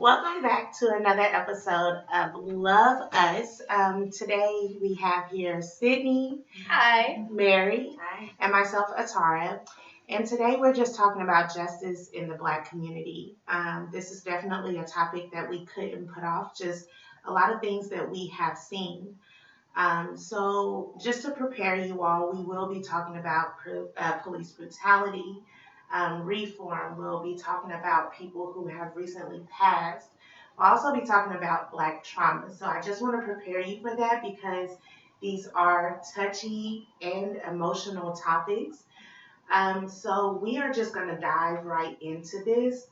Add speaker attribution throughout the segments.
Speaker 1: Welcome back to another episode of Love Us. Today we have here Sydney,
Speaker 2: Hi.
Speaker 1: Mary,
Speaker 2: Hi.
Speaker 1: and myself, Atara. And today we're just talking about justice in the Black community. This is definitely a topic that we couldn't put off, just a lot of things that we have seen. So, just to prepare you all, we will be talking about police brutality, reform. We'll be talking about people who have recently passed. We'll also be talking about Black trauma. So, I just want to prepare you for that because these are touchy and emotional topics. So, we are just going to dive right into this.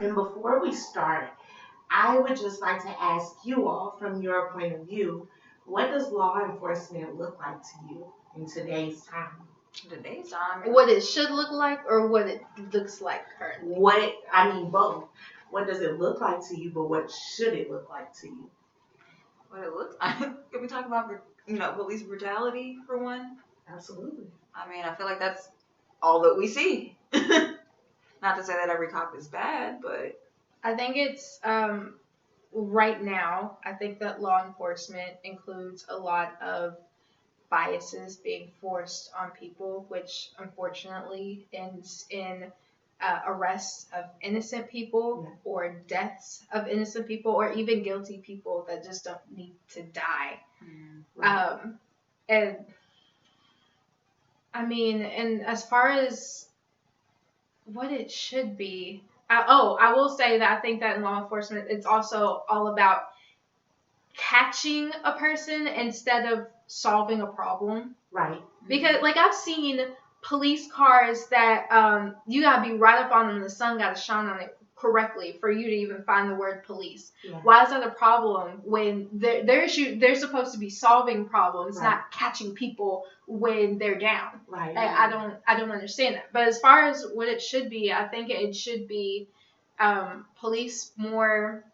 Speaker 1: And before we start, I would just like to ask you all, from your point of view, what does law enforcement look like to you in today's time?
Speaker 2: Today's time.
Speaker 3: What it should look like or what it looks like currently?
Speaker 1: Both. What does it look like to you, but what should it look like to you?
Speaker 2: What it looks like. Can we talk about, police brutality for one?
Speaker 1: Absolutely.
Speaker 2: I mean, I feel like that's all that we see. Not to say that every cop is bad, but
Speaker 3: I think it's right now. I think that law enforcement includes a lot of biases being forced on people, which unfortunately ends in arrests of innocent people or deaths of innocent people or even guilty people that just don't need to die.
Speaker 1: Right.
Speaker 3: And I mean, and as far as what it should be, I will say that I think that in law enforcement, it's also all about catching a person instead of solving a problem.
Speaker 1: Right.
Speaker 3: Because, like, I've seen police cars that you gotta be right up on them and the sun gotta shine on it correctly for you to even find the word police.
Speaker 1: Yeah.
Speaker 3: Why is that a problem when they're supposed to be solving problems,
Speaker 1: Right.
Speaker 3: not catching people when they're down?
Speaker 1: Right.
Speaker 3: I don't understand that. But as far as what it should be, I think it should be police more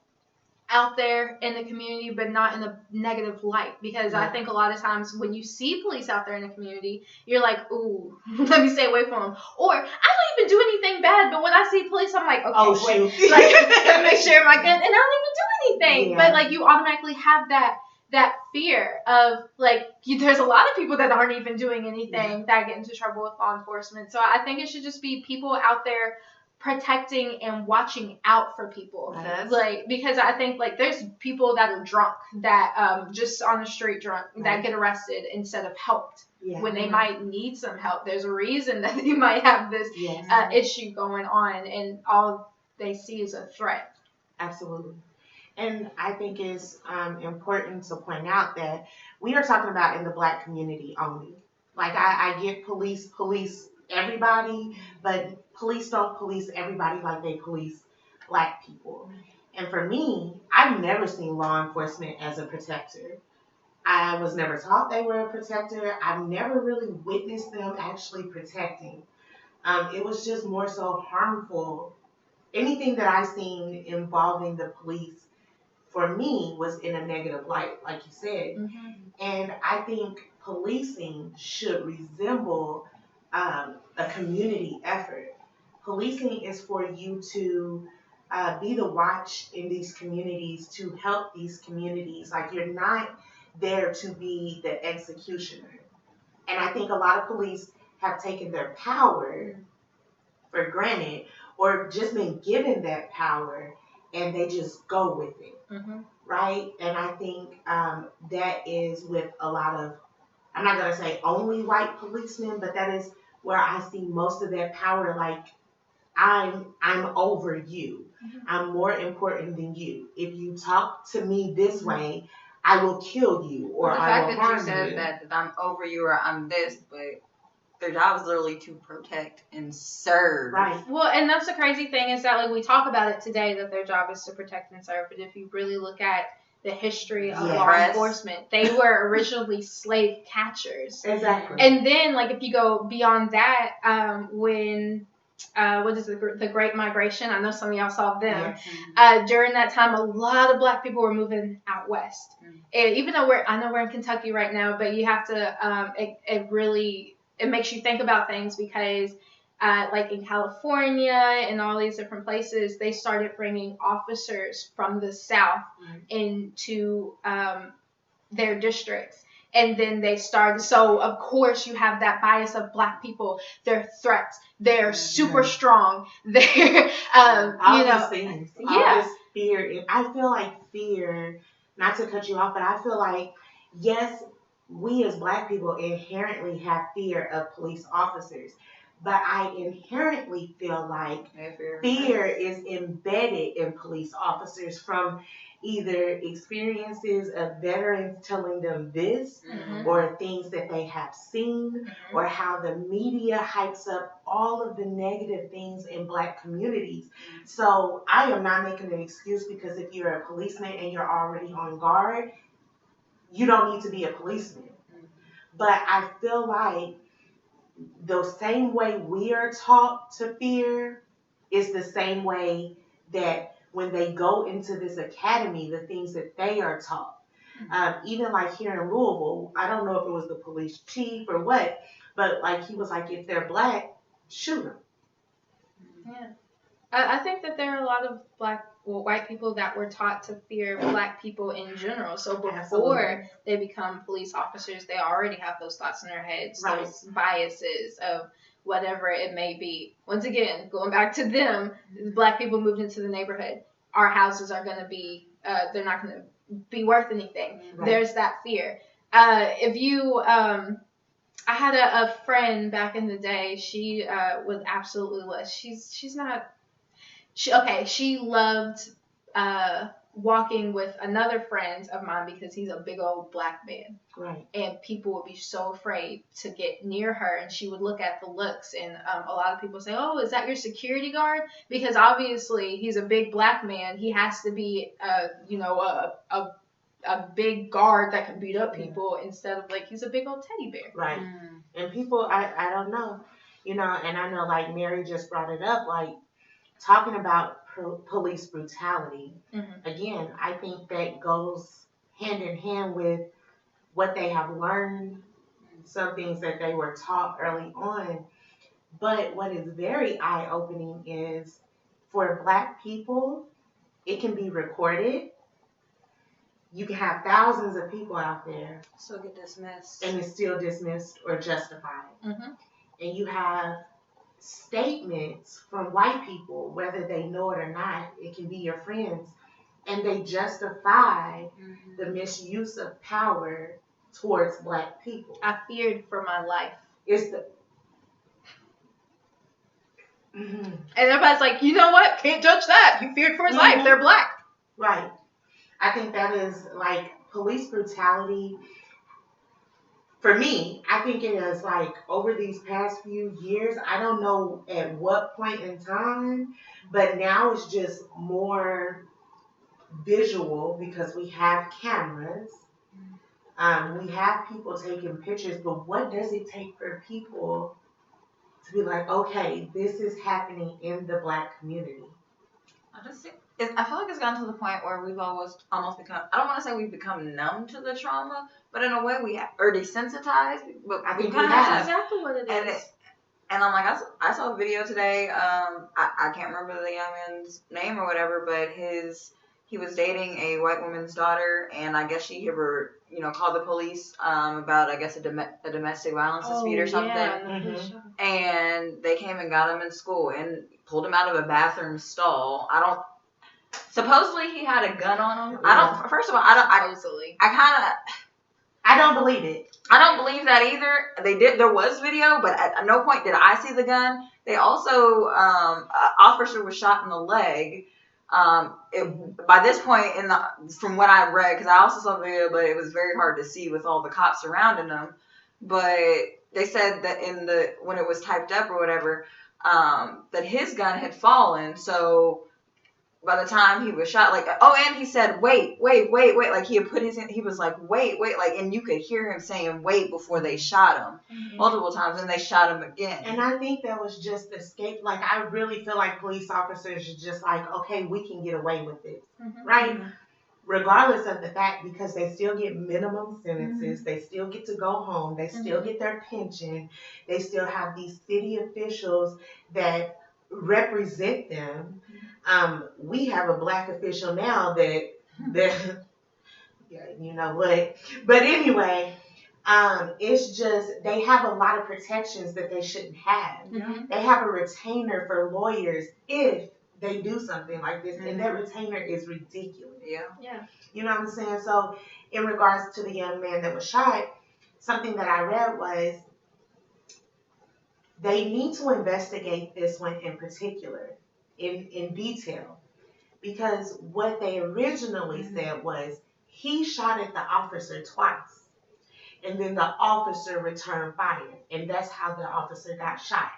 Speaker 3: out there in the community, but not in a negative light. Because I think a lot of times when you see police out there in the community, you're like, ooh, let me stay away from them. Or I don't even do anything bad, but when I see police, I'm like, okay, wait,
Speaker 1: shoot.
Speaker 3: like, make sure my gun, and I don't even do anything.
Speaker 1: Yeah.
Speaker 3: But like, you automatically have that fear of like, there's a lot of people that aren't even doing anything that get into trouble with law enforcement. So I think it should just be people out there protecting and watching out for people. Like, because I think like there's people that are drunk that just on the street drunk that get arrested instead of helped when they might need some help. There's a reason that you might have this issue going on and all they see is a threat.
Speaker 1: Absolutely. And I think it's important to point out that we are talking about in the Black community only. Like, I get police everybody, but police don't police everybody like they police Black people. And for me, I've never seen law enforcement as a protector. I was never taught they were a protector. I've never really witnessed them actually protecting. It was just more so harmful. Anything that I seen involving the police, for me, was in a negative light, like you said.
Speaker 3: Mm-hmm.
Speaker 1: And I think policing should resemble a community effort. Policing is for you to be the watch in these communities, to help these communities. Like, you're not there to be the executioner. And I think a lot of police have taken their power for granted or just been given that power and they just go with it.
Speaker 3: Mm-hmm.
Speaker 1: Right? And I think that is with a lot of, I'm not going to say only white policemen, but that is where I see most of that power. Like, I'm over you.
Speaker 3: Mm-hmm.
Speaker 1: I'm more important than you. If you talk to me this way, I will kill you or I will harm you.
Speaker 2: The fact that you said that I'm over you or I'm this, but their job is literally to protect and serve.
Speaker 1: Right.
Speaker 3: Well, and that's the crazy thing is that like we talk about it today that their job is to protect and serve, but if you really look at the history of law enforcement, they were originally slave catchers.
Speaker 1: Exactly.
Speaker 3: And then like if you go beyond that, when what is the Great Migration? I know some of y'all saw them. During that time, a lot of Black people were moving out west. And even though I know we're in Kentucky right now, but you have to it makes you think about things because like in California and all these different places, they started bringing officers from the South into their districts. And then they started, so of course you have that bias of black people. They're threats. They're super strong. They're,
Speaker 1: all these things. All
Speaker 3: Yeah.
Speaker 1: this fear. I feel like fear, not to cut you off, but I feel like, yes, we as black people inherently have fear of police officers. But I inherently feel like fear is embedded in police officers from either experiences of veterans telling them this, or things that they have seen, or how the media hypes up all of the negative things in black communities. So I am not making an excuse, because if you're a policeman and you're already on guard, you don't need to be a policeman. But I feel like the same way we are taught to fear is the same way that when they go into this academy, the things that they are taught. Even like here in Louisville, I don't know if it was the police chief or what, but like he was like, if they're black, shoot them.
Speaker 3: Yeah. I think that there are a lot of white people that were taught to fear black people in general. So before they become police officers, they already have those thoughts in their heads, those biases of whatever it may be. Once again, going back to them, black people moved into the neighborhood. Our houses are going to be, they're not going to be worth anything. There's that fear. If you, I had a friend back in the day. She was absolutely, she's not. She loved walking with another friend of mine because he's a big old black man.
Speaker 1: Right.
Speaker 3: And people would be so afraid to get near her, and she would look at the looks, and a lot of people say, oh, is that your security guard? Because obviously he's a big black man. He has to be, a big guard that can beat up people instead of like he's a big old teddy bear.
Speaker 1: Right. And people, I don't know, and I know like Mary just brought it up, like, talking about police brutality, again, I think that goes hand in hand with what they have learned, some things that they were taught early on. But what is very eye-opening is, for black people, it can be recorded. You can have thousands of people out there.
Speaker 2: Still get dismissed.
Speaker 1: And it's still dismissed or justified. And you have statements from white people, whether they know it or not, it can be your friends, and they justify the misuse of power towards black people.
Speaker 3: I feared for my life.
Speaker 1: It's the
Speaker 3: and everybody's like, you know what? Can't judge that. He feared for his life. They're black.
Speaker 1: Right. I think that is like police brutality. For me, I think it is like over these past few years, I don't know at what point in time, but now it's just more visual because we have cameras. We have people taking pictures, but what does it take for people to be like, okay, this is happening in the black community?
Speaker 2: I feel like it's gotten to the point where we've almost become, I don't want to say we've become numb to the trauma, but in a way we have, or desensitized, but
Speaker 1: I think
Speaker 2: kind of
Speaker 1: have.
Speaker 3: That's exactly what it is.
Speaker 2: And I'm like, I saw a video today, I can't remember the young man's name or whatever, but he was dating a white woman's daughter, and I guess she ever, called the police about, I guess, a domestic violence dispute or something.
Speaker 3: Yeah,
Speaker 2: and they came and got him in school and pulled him out of a bathroom stall. Supposedly he had a gun on him. First of all,
Speaker 3: supposedly.
Speaker 1: I don't believe it.
Speaker 2: I don't believe that either. There was video, but at no point did I see the gun. They also, officer was shot in the leg. By this point, from what I read, because I also saw the video, but it was very hard to see with all the cops surrounding them. But they said that when it was typed up or whatever, that his gun had fallen. So by the time he was shot, and he said, wait, like he had put he was like, wait, like, and you could hear him saying, wait, before they shot him multiple times, and they shot him again.
Speaker 1: And I think that was just escape. Like, I really feel like police officers are just like, okay, we can get away with it, right? regardless of the fact, because they still get minimum sentences, they still get to go home, they still get their pension, they still have these city officials that represent them. We have a black official now that yeah, you know what? But anyway, it's just they have a lot of protections that they shouldn't have. They have a retainer for lawyers if they do something like this, and that retainer is ridiculous.
Speaker 3: Yeah.
Speaker 1: You know what I'm saying? So, in regards to the young man that was shot, something that I read was they need to investigate this one in particular, in detail, because what they originally said was he shot at the officer twice, and then the officer returned fire, and that's how the officer got shot.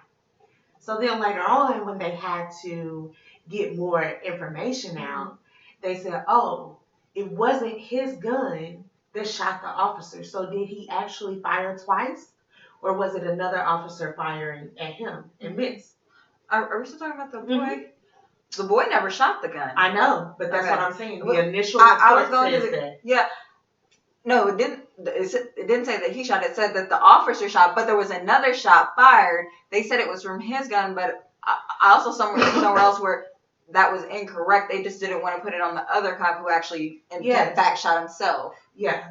Speaker 1: So then later on, when they had to get more information out, they said, oh, it wasn't his gun that shot the officer. So did he actually fire twice? Or was it another officer firing at him and missed?
Speaker 2: Are we still talking about the boy? The boy never shot the gun.
Speaker 1: I know, but that's what I'm saying. The initial
Speaker 2: I was
Speaker 1: report
Speaker 2: going
Speaker 1: says
Speaker 2: to
Speaker 1: that.
Speaker 2: Yeah. No, it didn't. It didn't say that he shot. It said that the officer shot, but there was another shot fired. They said it was from his gun, but I also somewhere else where that was incorrect. They just didn't want to put it on the other cop who actually, in fact, shot himself.
Speaker 1: Yeah.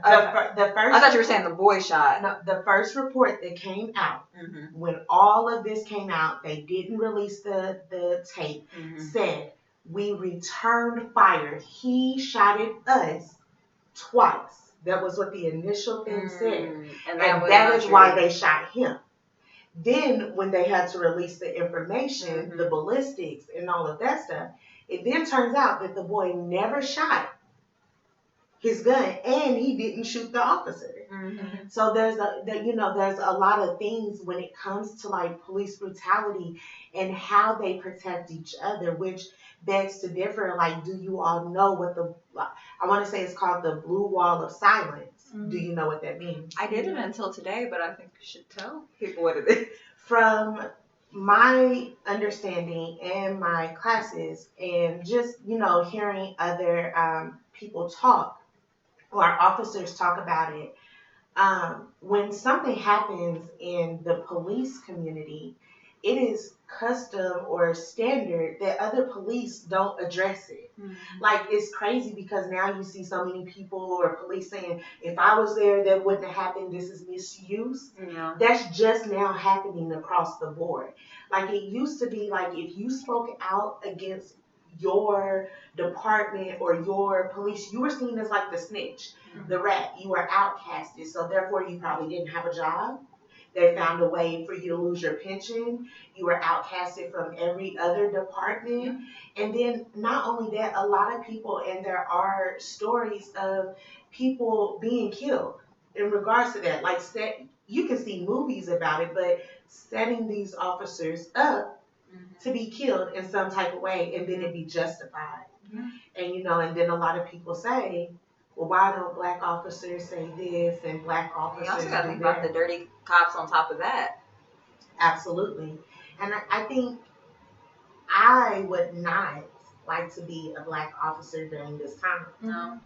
Speaker 1: The first.
Speaker 2: I thought you were saying the boy shot.
Speaker 1: No, the first report that came out, when all of this came out, they didn't release the tape, said, we returned fire. He shot at us twice. That was what the initial thing said. And that is why they shot him. Then, when they had to release the information, the ballistics and all of that stuff, it then turns out that the boy never shot his gun and he didn't shoot the officer. So there's a lot of things when it comes to like police brutality and how they protect each other, which begs to differ. Like, do you all know what I want to say it's called the blue wall of silence? Do you know what that means?
Speaker 2: I didn't until today, but I think you should tell people what it is.
Speaker 1: From my understanding and my classes and just, hearing other people talk or officers talk about it, when something happens in the police community, it is custom or standard that other police don't address it. Like, it's crazy because now you see so many people or police saying, if I was there, that wouldn't have happened. This is misuse. That's just now happening across the board. Like, it used to be like if you spoke out against your department or your police, you were seen as like the snitch, the rat. You were outcasted, so therefore you probably didn't have a job. They found a way for you to lose your pension. You were outcasted from every other department. And then not only that, a lot of people, and there are stories of people being killed in regards to that. Like, you can see movies about it, but setting these officers up to be killed in some type of way, and then it be justified. And and then a lot of people say, well, why don't black officers say this and black officers
Speaker 2: You also got to
Speaker 1: do
Speaker 2: think
Speaker 1: that?
Speaker 2: about the dirty cops on top of that.
Speaker 1: Absolutely. And I think I would not like to be a black officer during this time.
Speaker 2: No.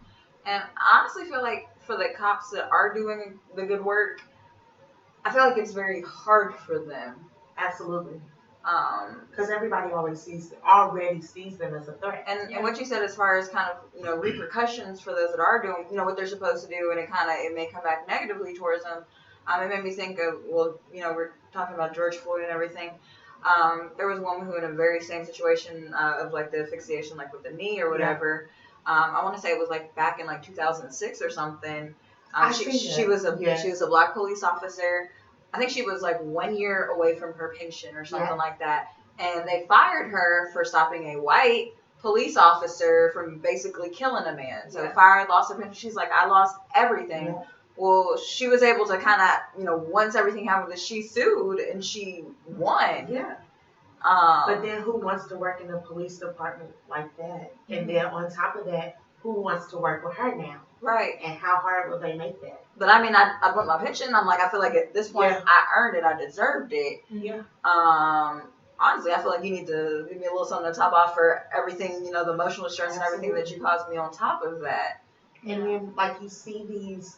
Speaker 2: And I honestly feel like for the cops that are doing the good work, I feel like it's very hard for them.
Speaker 1: Absolutely. Because everybody already sees them as a threat.
Speaker 2: And what you said as far as kind of, repercussions for those that are doing, what they're supposed to do, and it may come back negatively towards them. It made me think of, we're talking about George Floyd and everything. There was a woman who in a very same situation of like the asphyxiation, like with the knee or whatever. I want to say it was like back in like 2006 or something. She was a black police officer. I think she was like 1 year away from her pension or something like that. And they fired her for stopping a white police officer from basically killing a man. So fired, lost her pension. She's like, I lost everything. Yeah. Well, she was able to kind of, once everything happened, she sued and she won.
Speaker 1: Yeah. But then who wants to work in a police department like that? And then on top of that, who wants to work with her now?
Speaker 2: Right.
Speaker 1: And how hard will they make that?
Speaker 2: But I mean, I want my pension. I'm like, I feel like at this point, I earned it. I deserved it.
Speaker 1: Yeah.
Speaker 2: honestly, I feel like you need to give me a little something to top off for everything, the emotional stress and everything that you caused me on top of that.
Speaker 1: And then, like, you see these,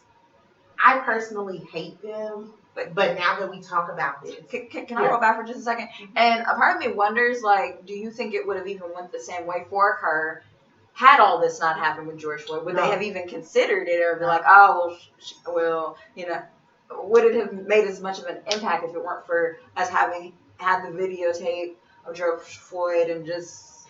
Speaker 1: I personally hate them, but now that we talk about this.
Speaker 2: Can I go back for just a second? And a part of me wonders, like, do you think it would have even went the same way for her had all this not happened with George Floyd? Would they have even considered it, or be like, oh, well, would it have made as much of an impact if it weren't for us having had the videotape of George Floyd and just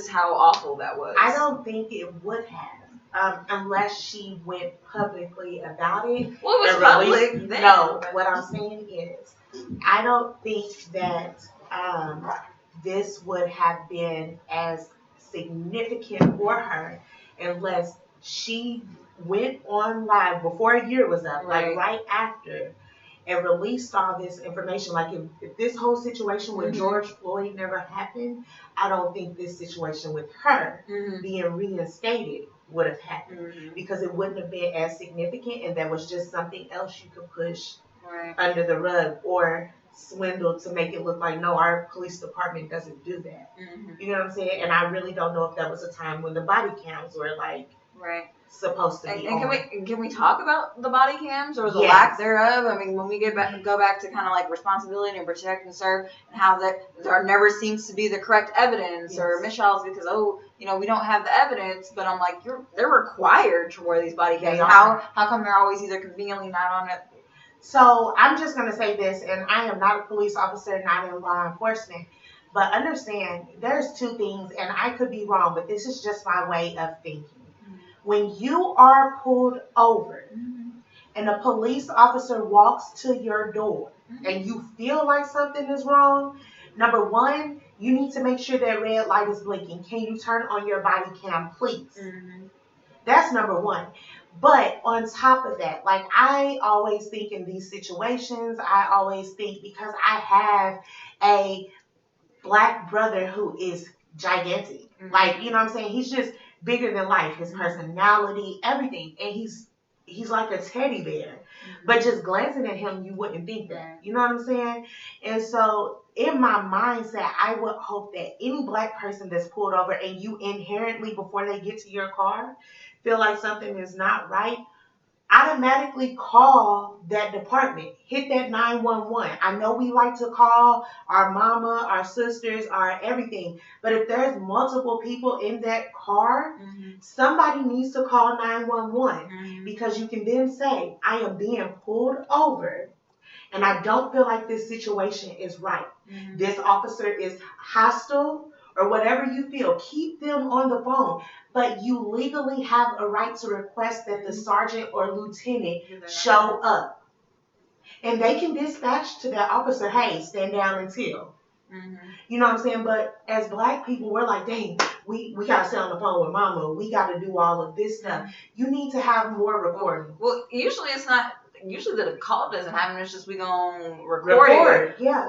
Speaker 2: how awful that was?
Speaker 1: I don't think it would have, unless she went publicly about it.
Speaker 2: Well, it was public then.
Speaker 1: No, what I'm saying is, I don't think that this would have been as significant for her unless she went on live before a year was up, like right after, and released all this information. Like if this whole situation with George Floyd never happened, I don't think this situation with her being reinstated would have happened, because it wouldn't have been as significant, and that was just something else you could push under the rug or swindle to make it look like, no, our police department doesn't do that. You know what I'm saying? And I really don't know if that was a time when the body cams were like supposed to be on.
Speaker 2: And can we talk about the body cams or the lack thereof? I mean, when we go back to kind of like responsibility and protect and serve, and how there never seems to be the correct evidence or mistrials because we don't have the evidence. But I'm like, they're required to wear these body cams. How come they're always either conveniently not on it?
Speaker 1: So I'm just going to say this, and I am not a police officer, not in law enforcement, but understand there's two things, and I could be wrong, but this is just my way of thinking. When you are pulled over and a police officer walks to your door and you feel like something is wrong, number one, you need to make sure that red light is blinking. Can you turn on your body cam, please? That's number one. But on top of that, like, I always think in these situations, I always think, because I have a black brother who is gigantic. Like, you know what I'm saying? He's just bigger than life. His personality, everything. And he's like a teddy bear. But just glancing at him, you wouldn't think that. You know what I'm saying? And so in my mindset, I would hope that any black person that's pulled over and you inherently, before they get to your car, feel like something is not right, automatically call that department. Hit that 911. I know we like to call our mama, our sisters, our everything, but if there's multiple people in that car, somebody needs to call 911, because you can then say, I am being pulled over and I don't feel like this situation is right. This officer is hostile, or whatever you feel. Keep them on the phone. But you legally have a right to request that the sergeant or lieutenant show up. And they can dispatch to that officer, hey, stand down until. You know what I'm saying? But as black people, we're like, dang, we got to stay on the phone with mama. We got to do all of this stuff. You need to have more recording.
Speaker 2: Well, usually it's not. Usually the call doesn't happen. It's just we gonna record it.
Speaker 1: Yeah.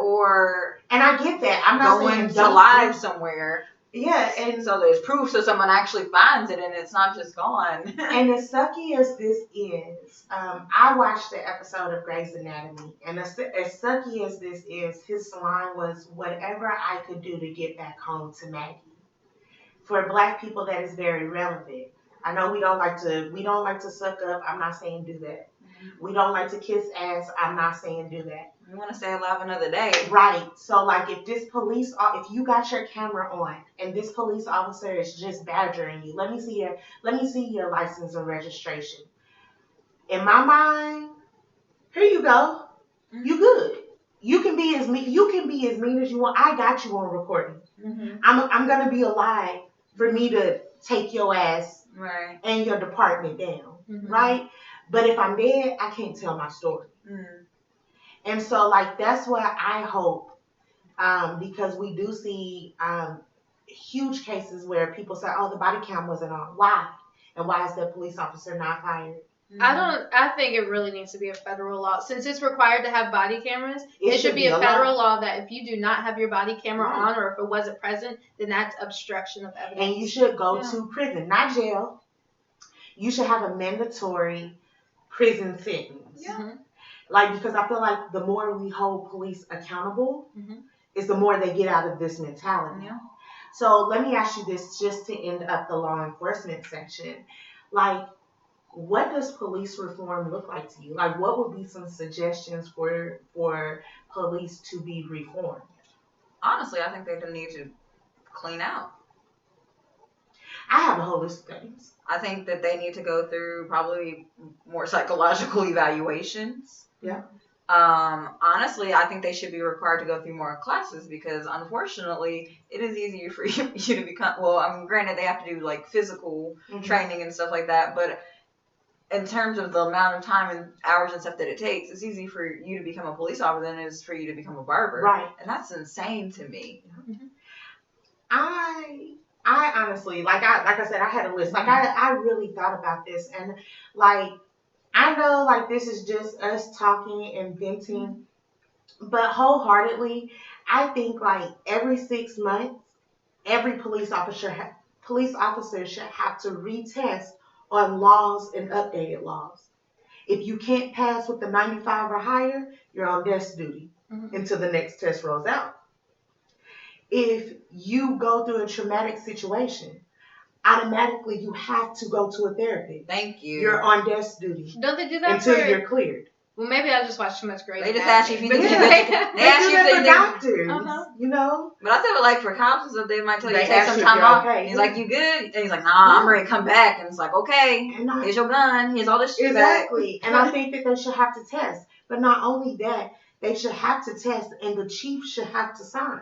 Speaker 2: And
Speaker 1: I get that. I'm not
Speaker 2: going
Speaker 1: saying
Speaker 2: to live somewhere.
Speaker 1: Yeah, and
Speaker 2: so there's proof, so someone actually finds it, and it's not just gone.
Speaker 1: And as sucky as this is, I watched the episode of Grey's Anatomy, and as sucky as this is, his line was, "Whatever I could do to get back home to Maggie." For black people, that is very relevant. I know we don't like to suck up. I'm not saying do that. We don't like to kiss ass. I'm not saying do that.
Speaker 2: We want to stay alive another day.
Speaker 1: Right. So, like, if you got your camera on and this police officer is just badgering you, let me see your license and registration. In my mind, here you go. You good. You can be as mean as you want. I got you on recording. I'm gonna be alive for me to take your ass and your department down. Right. But if I'm dead, I can't tell my story. And so, like, that's what I hope, because we do see huge cases where people say, oh, the body cam wasn't on. Why? And why is that police officer not fired?
Speaker 3: I think it really needs to be a federal law. Since it's required to have body cameras, it should be a federal law that if you do not have your body camera on, or if it wasn't present, then that's obstruction of evidence.
Speaker 1: And you should go to prison, not jail. You should have a mandatory prison sentence. Like, because I feel like the more we hold police accountable, is the more they get out of this mentality.
Speaker 2: Yeah.
Speaker 1: So let me ask you this just to end up the law enforcement section. Like, what does police reform look like to you? Like, what would be some suggestions for police to be reformed?
Speaker 2: Honestly, I think they need to clean out.
Speaker 1: I have a whole list of things.
Speaker 2: I think that they need to go through probably more psychological evaluations.
Speaker 1: Yeah.
Speaker 2: Honestly, I think they should be required to go through more classes because, unfortunately, it is easier for you to become. Well, I mean, granted, they have to do like physical training and stuff like that, but in terms of the amount of time and hours and stuff that it takes, it's easy for you to become a police officer than it is for you to become a barber.
Speaker 1: Right.
Speaker 2: And that's insane to me.
Speaker 3: Mm-hmm.
Speaker 1: I honestly, like I said, I had a list. Like I really thought about this, and like I know like this is just us talking and venting, but wholeheartedly, I think like every 6 months, every police officer should have to retest on laws and updated laws. If you can't pass with the 95 or higher, you're on desk duty until the next test rolls out. If you go through a traumatic situation, automatically you have to go to a therapist.
Speaker 2: Thank you.
Speaker 1: You're on desk duty.
Speaker 3: Don't they do that
Speaker 1: until
Speaker 3: for...
Speaker 1: you're cleared?
Speaker 3: Well, maybe I just watched too much Grey's
Speaker 2: They just
Speaker 3: Anatomy.
Speaker 2: ask you if you
Speaker 1: But
Speaker 2: think
Speaker 1: yeah,
Speaker 2: they ask
Speaker 1: do
Speaker 2: you if
Speaker 1: that for
Speaker 2: they
Speaker 1: doctors, you know?
Speaker 2: But I feel like for cops and stuff, they might tell you
Speaker 1: They
Speaker 2: to take
Speaker 1: ask
Speaker 2: some
Speaker 1: you if
Speaker 2: time
Speaker 1: you're
Speaker 2: off.
Speaker 1: okay.
Speaker 2: He's like, you good? And he's like, nah, I'm ready to come back. And it's like, okay,
Speaker 1: And
Speaker 2: here's your gun. Here's all this shit
Speaker 1: exactly. And I think that they should have to test. But not only that, they should have to test, and the chief should have to sign.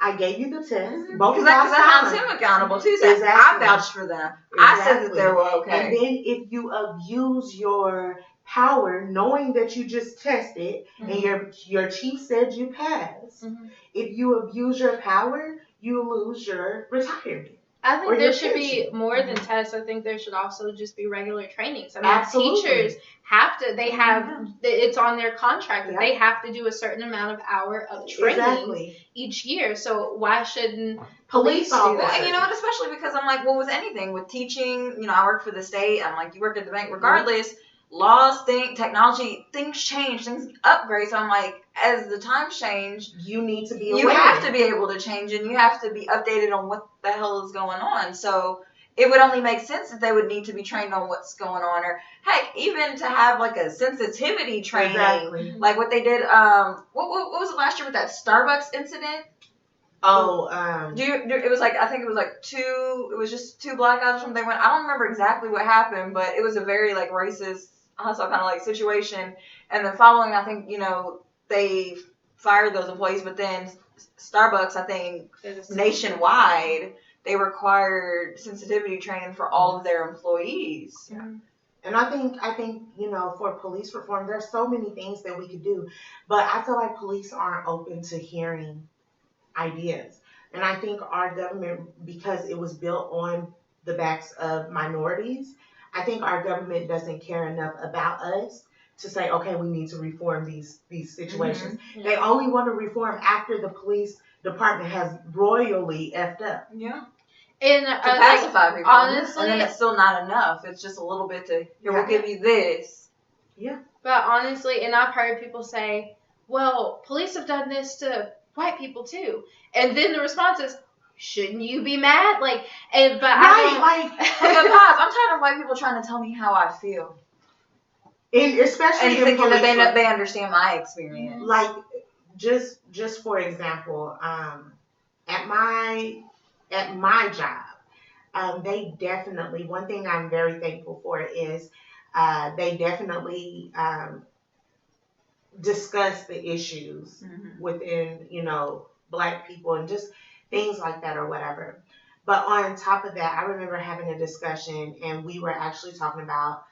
Speaker 1: I gave you the test. Both of
Speaker 2: Because
Speaker 1: us
Speaker 2: that holds
Speaker 1: signed.
Speaker 2: him accountable too. So
Speaker 1: Exactly.
Speaker 2: I vouched for them. I said that they were okay.
Speaker 1: And then if you abuse your power, knowing that you just tested and your chief said you passed, if you abuse your power, you lose your retirement.
Speaker 3: I think
Speaker 1: or
Speaker 3: there
Speaker 1: your
Speaker 3: should be
Speaker 1: pension.
Speaker 3: more than tests. I think there should also just be regular trainings. I mean,
Speaker 1: Absolutely.
Speaker 3: teachers have to, they have, it's on their contract that
Speaker 1: Yeah.
Speaker 3: they have to do a certain amount of hour of training
Speaker 1: Exactly.
Speaker 3: each year. So why shouldn't
Speaker 1: Police
Speaker 3: do
Speaker 1: officers.
Speaker 3: that?
Speaker 2: Well, and you know what? Especially because I'm like, well, with anything, with teaching, you know, I work for the state. I'm like, you work at the bank. Regardless, laws, technology, things change, things upgrade. So I'm like, as the times change,
Speaker 1: You need to be
Speaker 2: you
Speaker 1: aware.
Speaker 2: have to be able to change and you have to be updated on what the hell is going on. So it would only make sense that they would need to be trained on what's going on, or heck, even to have like a sensitivity training,
Speaker 1: Exactly.
Speaker 2: like what they did. What was it last year with that Starbucks incident?
Speaker 1: Oh,
Speaker 2: It was like, I think it was like it was just two black guys or something. I don't remember exactly what happened, but it was a very like racist, hostile kind of like situation. And then following, I think, you know, they fired those employees, but then Starbucks, I think, nationwide, they required sensitivity training for all of their employees.
Speaker 1: Yeah. And I think, you know, for police reform, there's so many things that we could do, but I feel like police aren't open to hearing ideas. And I think our government, because it was built on the backs of minorities, I think our government doesn't care enough about us to say, okay, we need to reform these situations.
Speaker 3: Yeah.
Speaker 1: They only want to reform after the police department has royally effed up.
Speaker 2: Yeah.
Speaker 3: And
Speaker 2: To pacify people.
Speaker 3: honestly,
Speaker 2: and then it's still not enough. It's just a little bit to, here, we'll give you this.
Speaker 1: Yeah.
Speaker 3: But honestly, and I've heard people say, well, police have done this to white people too. And then the response is, shouldn't you be mad? But
Speaker 1: Right,
Speaker 3: I
Speaker 2: But pause, I'm tired of white people trying to tell me how I feel.
Speaker 1: especially
Speaker 2: And
Speaker 1: in
Speaker 2: thinking that
Speaker 1: police
Speaker 2: they understand my experience.
Speaker 1: like just for example, at my job, they definitely, one thing I'm very thankful for is they definitely discuss the issues within, you know, Black people and just things like that or whatever. But on top of that, I remember having a discussion and we were actually talking about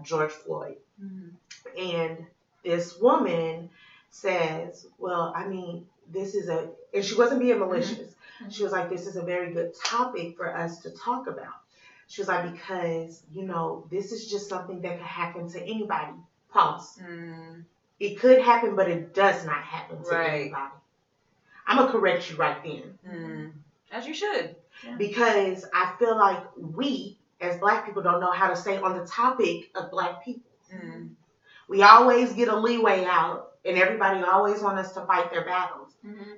Speaker 1: George Floyd. And this woman says, well, I mean, and she wasn't being malicious. She was like, this is a very good topic for us to talk about. She was like, because, you know, this is just something that could happen to anybody. Pause. It could happen, but it does not happen to anybody. I'm going to correct you right then.
Speaker 2: As you should. Yeah.
Speaker 1: Because I feel like we, as Black people, don't know how to stay on the topic of Black people. We always get a leeway out, and everybody always wants us to fight their battles.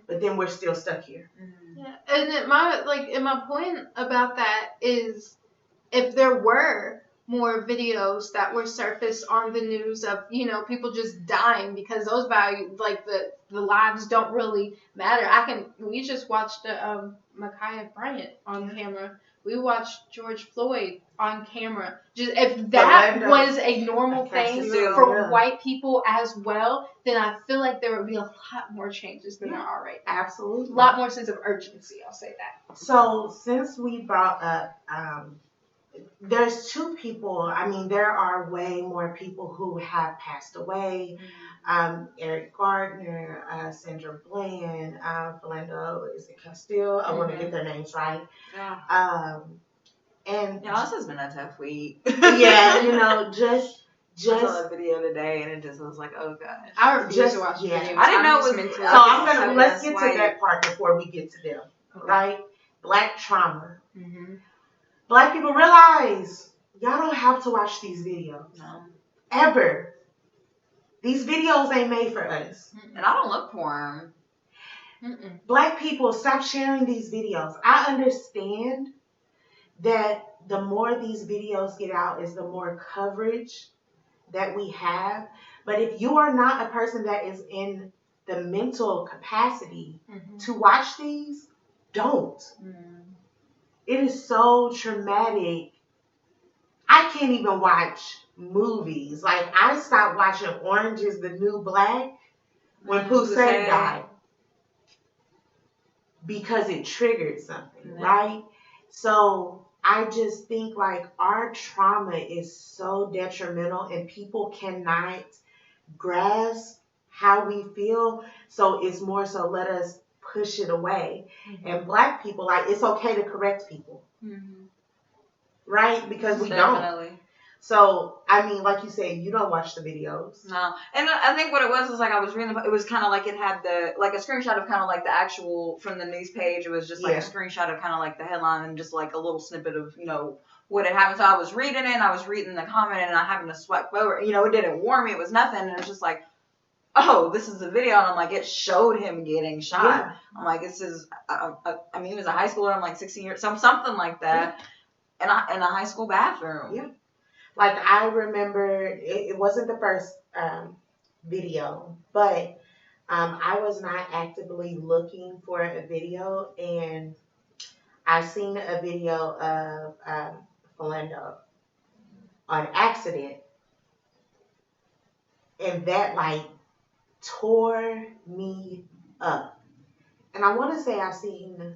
Speaker 1: but then we're still stuck here.
Speaker 3: Yeah, and my point about that is, if there were more videos that were surfaced on the news of, you know, people just dying because those values, like the lives don't really matter. We just watched Micaiah Bryant on camera. We watched George Floyd on camera. Just if that was a normal thing for white people as well, then I feel like there would be a lot more changes than there are right now.
Speaker 1: Absolutely.
Speaker 3: A lot more sense of urgency, I'll say that.
Speaker 1: So since we brought up, there's two people, I mean, there are way more people who have passed away. Eric Gardner, Sandra Bland, Philando, is it Castile? I want to get their names right.
Speaker 2: Yeah.
Speaker 1: And
Speaker 2: yeah, this has been a tough week.
Speaker 1: Yeah, you know, just
Speaker 2: I saw that video today and it just was like, oh gosh.
Speaker 3: I refuse to watch the video.
Speaker 2: I didn't know it was
Speaker 3: mental.
Speaker 1: So let's get to that part before we get to them. Okay. Right? Black trauma. Black people, realize y'all don't have to watch these videos.
Speaker 2: No.
Speaker 1: Ever. These videos ain't made for us.
Speaker 2: And I don't look for them.
Speaker 1: Black people, stop sharing these videos. I understand that the more these videos get out is the more coverage that we have. But if you are not a person that is in the mental capacity to watch these, don't. It is so traumatic. I can't even watch movies. Like, I stopped watching Orange is the New Black when Poussey died. Because it triggered something, right? So I just think, like, our trauma is so detrimental and people cannot grasp how we feel. So it's more so let us push it away. And Black people, like, it's okay to correct people. Right? Because we don't. So, I mean, like you said, you don't watch the videos.
Speaker 2: No. And I think what it was like I was reading, it was kind of like it had like a screenshot of kind of like the actual, from the news page, it was just like a screenshot of kind of like the headline and just like a little snippet of, you know, what had happened. So I was reading it and I was reading the comment and I happened to swipe over. You know, it didn't warn me. It was nothing. And it was just like, oh, this is the video. And I'm like, it showed him getting shot. Yeah. I'm like, this is, I mean, he was a high schooler. I'm like 16 years, something like that. In a high school bathroom.
Speaker 1: Yeah. Like, I remember, it wasn't the first video, but I was not actively looking for a video, and I seen a video of Philando on accident, and that, like, tore me up. And I want to say I seen,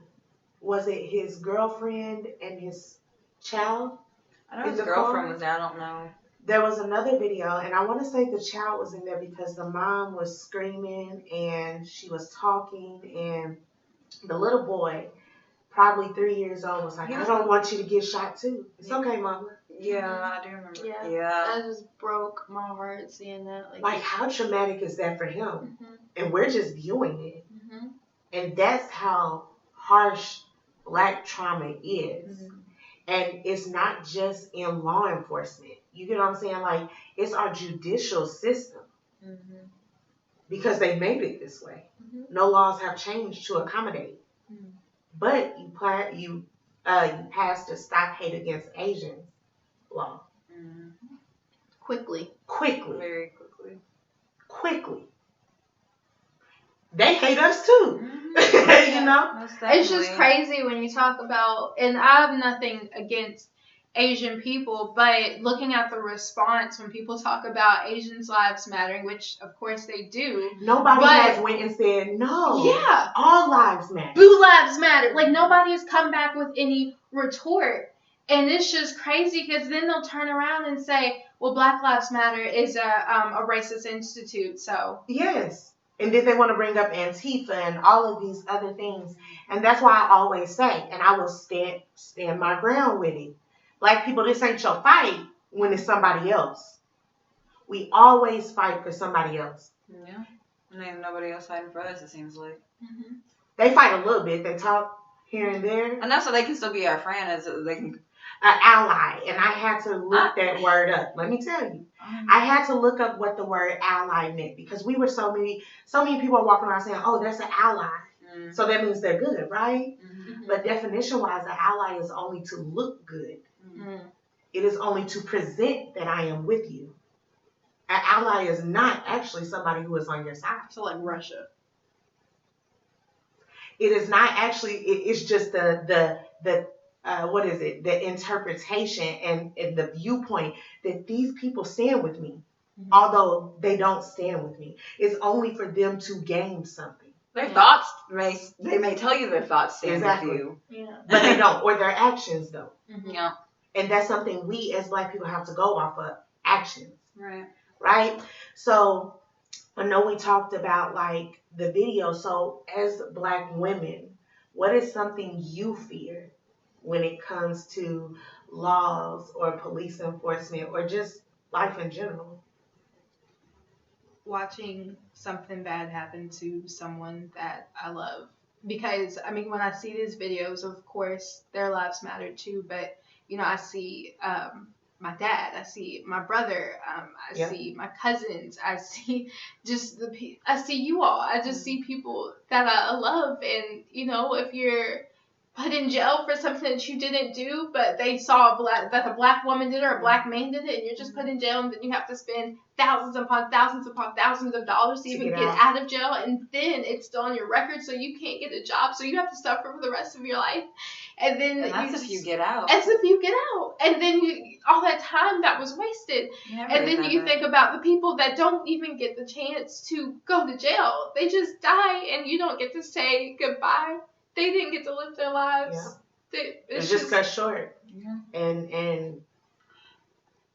Speaker 1: was it his girlfriend and his child?
Speaker 2: I know his girlfriend was there. I don't know.
Speaker 1: There was another video, and I want to say the child was in there because the mom was screaming and she was talking, and the little boy, probably 3 years old, was like, I don't want you to get shot too. It's okay, Mama.
Speaker 2: Yeah, I do remember.
Speaker 3: Yeah. That just broke my heart seeing that.
Speaker 1: Like, how traumatic is that for him? And we're just viewing it. And that's how harsh Black trauma is. And it's not just in law enforcement. You get what I'm saying? Like, it's our judicial system. Because they made it this way. No laws have changed to accommodate. But you passed a Stop Hate Against Asians law.
Speaker 3: Quickly.
Speaker 2: Very quickly.
Speaker 1: They hate us too. You know?
Speaker 3: It's just crazy when you talk about, and I have nothing against Asian people, but looking at the response when people talk about Asians' lives mattering, which of course they do.
Speaker 1: Nobody has went and said, no.
Speaker 3: Yeah.
Speaker 1: All lives matter.
Speaker 3: Blue lives matter. Like, nobody has come back with any retort. And it's just crazy because then they'll turn around and say, well, Black Lives Matter is a racist institute, so.
Speaker 1: Yes. And then they want to bring up Antifa and all of these other things. And that's why I always say, and I will stand my ground with it. Black people, this ain't your fight when it's somebody else. We always fight for somebody else.
Speaker 2: Yeah. And ain't nobody else fighting for us, it seems like.
Speaker 1: They fight a little bit. They talk here and there.
Speaker 2: Enough so they can still be our friend. They can.
Speaker 1: An ally, and I had to look that word up. Let me tell you, I had to look up what the word ally meant because we were so many people are walking around saying, "Oh, that's an ally," so that means they're good, right? But definition-wise, an ally is only to look good. It is only to present that I am with you. An ally is not actually somebody who is on your side.
Speaker 4: So like Russia.
Speaker 1: It is not actually. It's just the what is it? The interpretation and the viewpoint that these people stand with me, although they don't stand with me. It's only for them to gain something.
Speaker 2: Their thoughts they may tell you their thoughts stand with you.
Speaker 3: Yeah.
Speaker 1: But they don't, or their actions don't.
Speaker 2: Yeah.
Speaker 1: And that's something we as Black people have to go off of, actions.
Speaker 2: Right.
Speaker 1: Right? So I know we talked about like the video. So as Black women, what is something you fear when it comes to laws or police enforcement or just life in general?
Speaker 4: Watching something bad happen to someone that I love. Because, I mean, when I see these videos, of course, their lives matter too. But, you know, I see my dad, I see my brother, I see my cousins, I see just I see you all. I just see people that I love. And, you know, if you're put in jail for something that you didn't do, but they saw that a Black woman did it or a Black man did it, and you're just put in jail, and then you have to spend thousands upon thousands upon thousands of dollars to even get out of jail, and then it's still on your record, so you can't get a job, so you have to suffer for the rest of your life. And then
Speaker 2: that's if you get out.
Speaker 3: As if you get out, and then all that time that was wasted. And then you think about the people that don't even get the chance to go to jail; they just die, and you don't get to say goodbye. They didn't get to live their lives.
Speaker 1: Yeah. It's just cut short.
Speaker 2: Yeah.
Speaker 1: And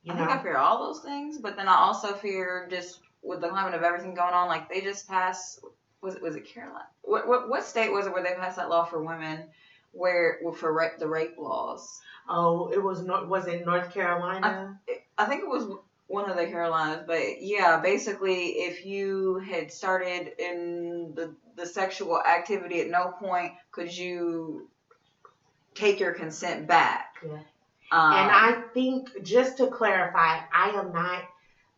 Speaker 1: you know.
Speaker 2: I think I fear all those things, but then I also fear just with the climate of everything going on. Like they just passed. Was it Carolina? What state was it where they passed that law for women, for the rape laws?
Speaker 1: Oh, it was it North Carolina?
Speaker 2: I think it was one of the Carolinas, but yeah, basically, if you had started in the sexual activity, at no point could you take your consent back.
Speaker 1: Yeah. And I think, just to clarify, I am not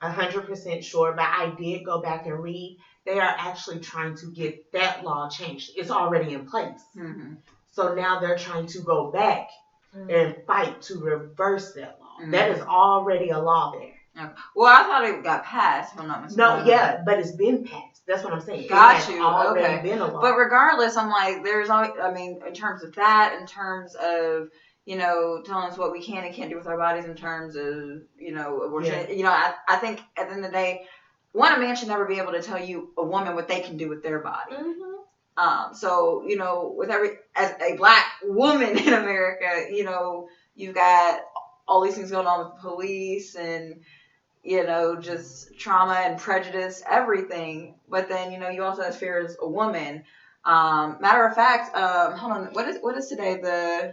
Speaker 1: 100% sure, but I did go back and read. They are actually trying to get that law changed. It's already in place. Mm-hmm. So now they're trying to go back and fight to reverse that law. Mm-hmm. That is already a law there.
Speaker 2: Okay. Well, I thought it got passed, if I'm not mistaken.
Speaker 1: No, yeah, but it's been passed. That's what I'm saying.
Speaker 2: Got you.
Speaker 1: Already been a law.
Speaker 2: But regardless, I'm like, there's always, I mean, in terms of that, in terms of, you know, telling us what we can and can't do with our bodies, in terms of, you know, abortion. You know, I think at the end of the day, a man should never be able to tell you, a woman, what they can do with their body. Mm-hmm. So, you know, as a Black woman in America, you know, you've got all these things going on with police and, you know, just trauma and prejudice, everything. But then, you know, you also have fear as a woman. Matter of fact, hold on, what is today?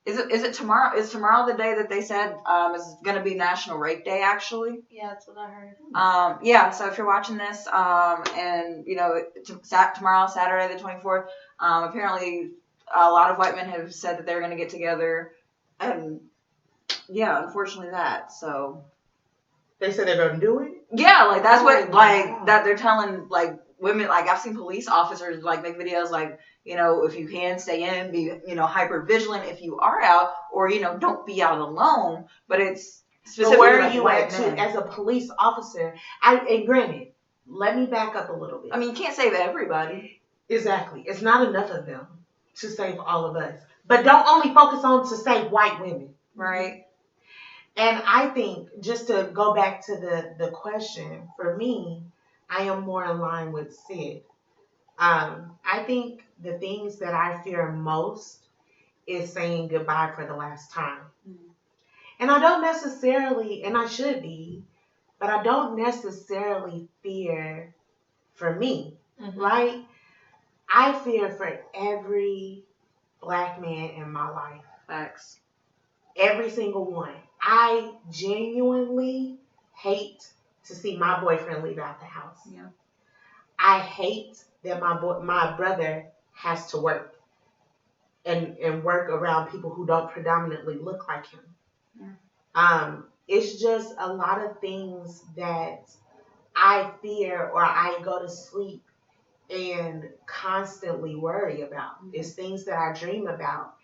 Speaker 2: Is it tomorrow? Is tomorrow the day that they said is going to be National Rape Day, actually?
Speaker 3: Yeah, that's what I heard.
Speaker 2: Yeah, so if you're watching this, and, you know, tomorrow, Saturday the 24th, apparently a lot of white men have said that they're going to get together, and, yeah, unfortunately so.
Speaker 1: They said they're going to do it?
Speaker 2: Yeah, like, that's that they're telling, like, women, like, I've seen police officers, like, make videos, like, you know, if you can, stay in, be, you know, hyper vigilant if you are out, or, you know, don't be out alone. But it's specifically.
Speaker 1: So where are you at, too, as a police officer? And granted, let me back up a little bit.
Speaker 2: I mean, you can't save everybody.
Speaker 1: Exactly. It's not enough of them to save all of us. But don't only focus on to save white women.
Speaker 2: Right.
Speaker 1: And I think, just to go back to the question, for me, I am more in line with Sid. I think the things that I fear most is saying goodbye for the last time. Mm-hmm. And I don't necessarily, and I should be, but I don't necessarily fear for me, right? I fear for every Black man in my life.
Speaker 2: Facts.
Speaker 1: Every single one. I genuinely hate to see my boyfriend leave out the house.
Speaker 2: Yeah.
Speaker 1: I hate that my brother has to work. and work around people who don't predominantly look like him. It's just a lot of things that I fear or I go to sleep and constantly worry about. It's things that I dream about.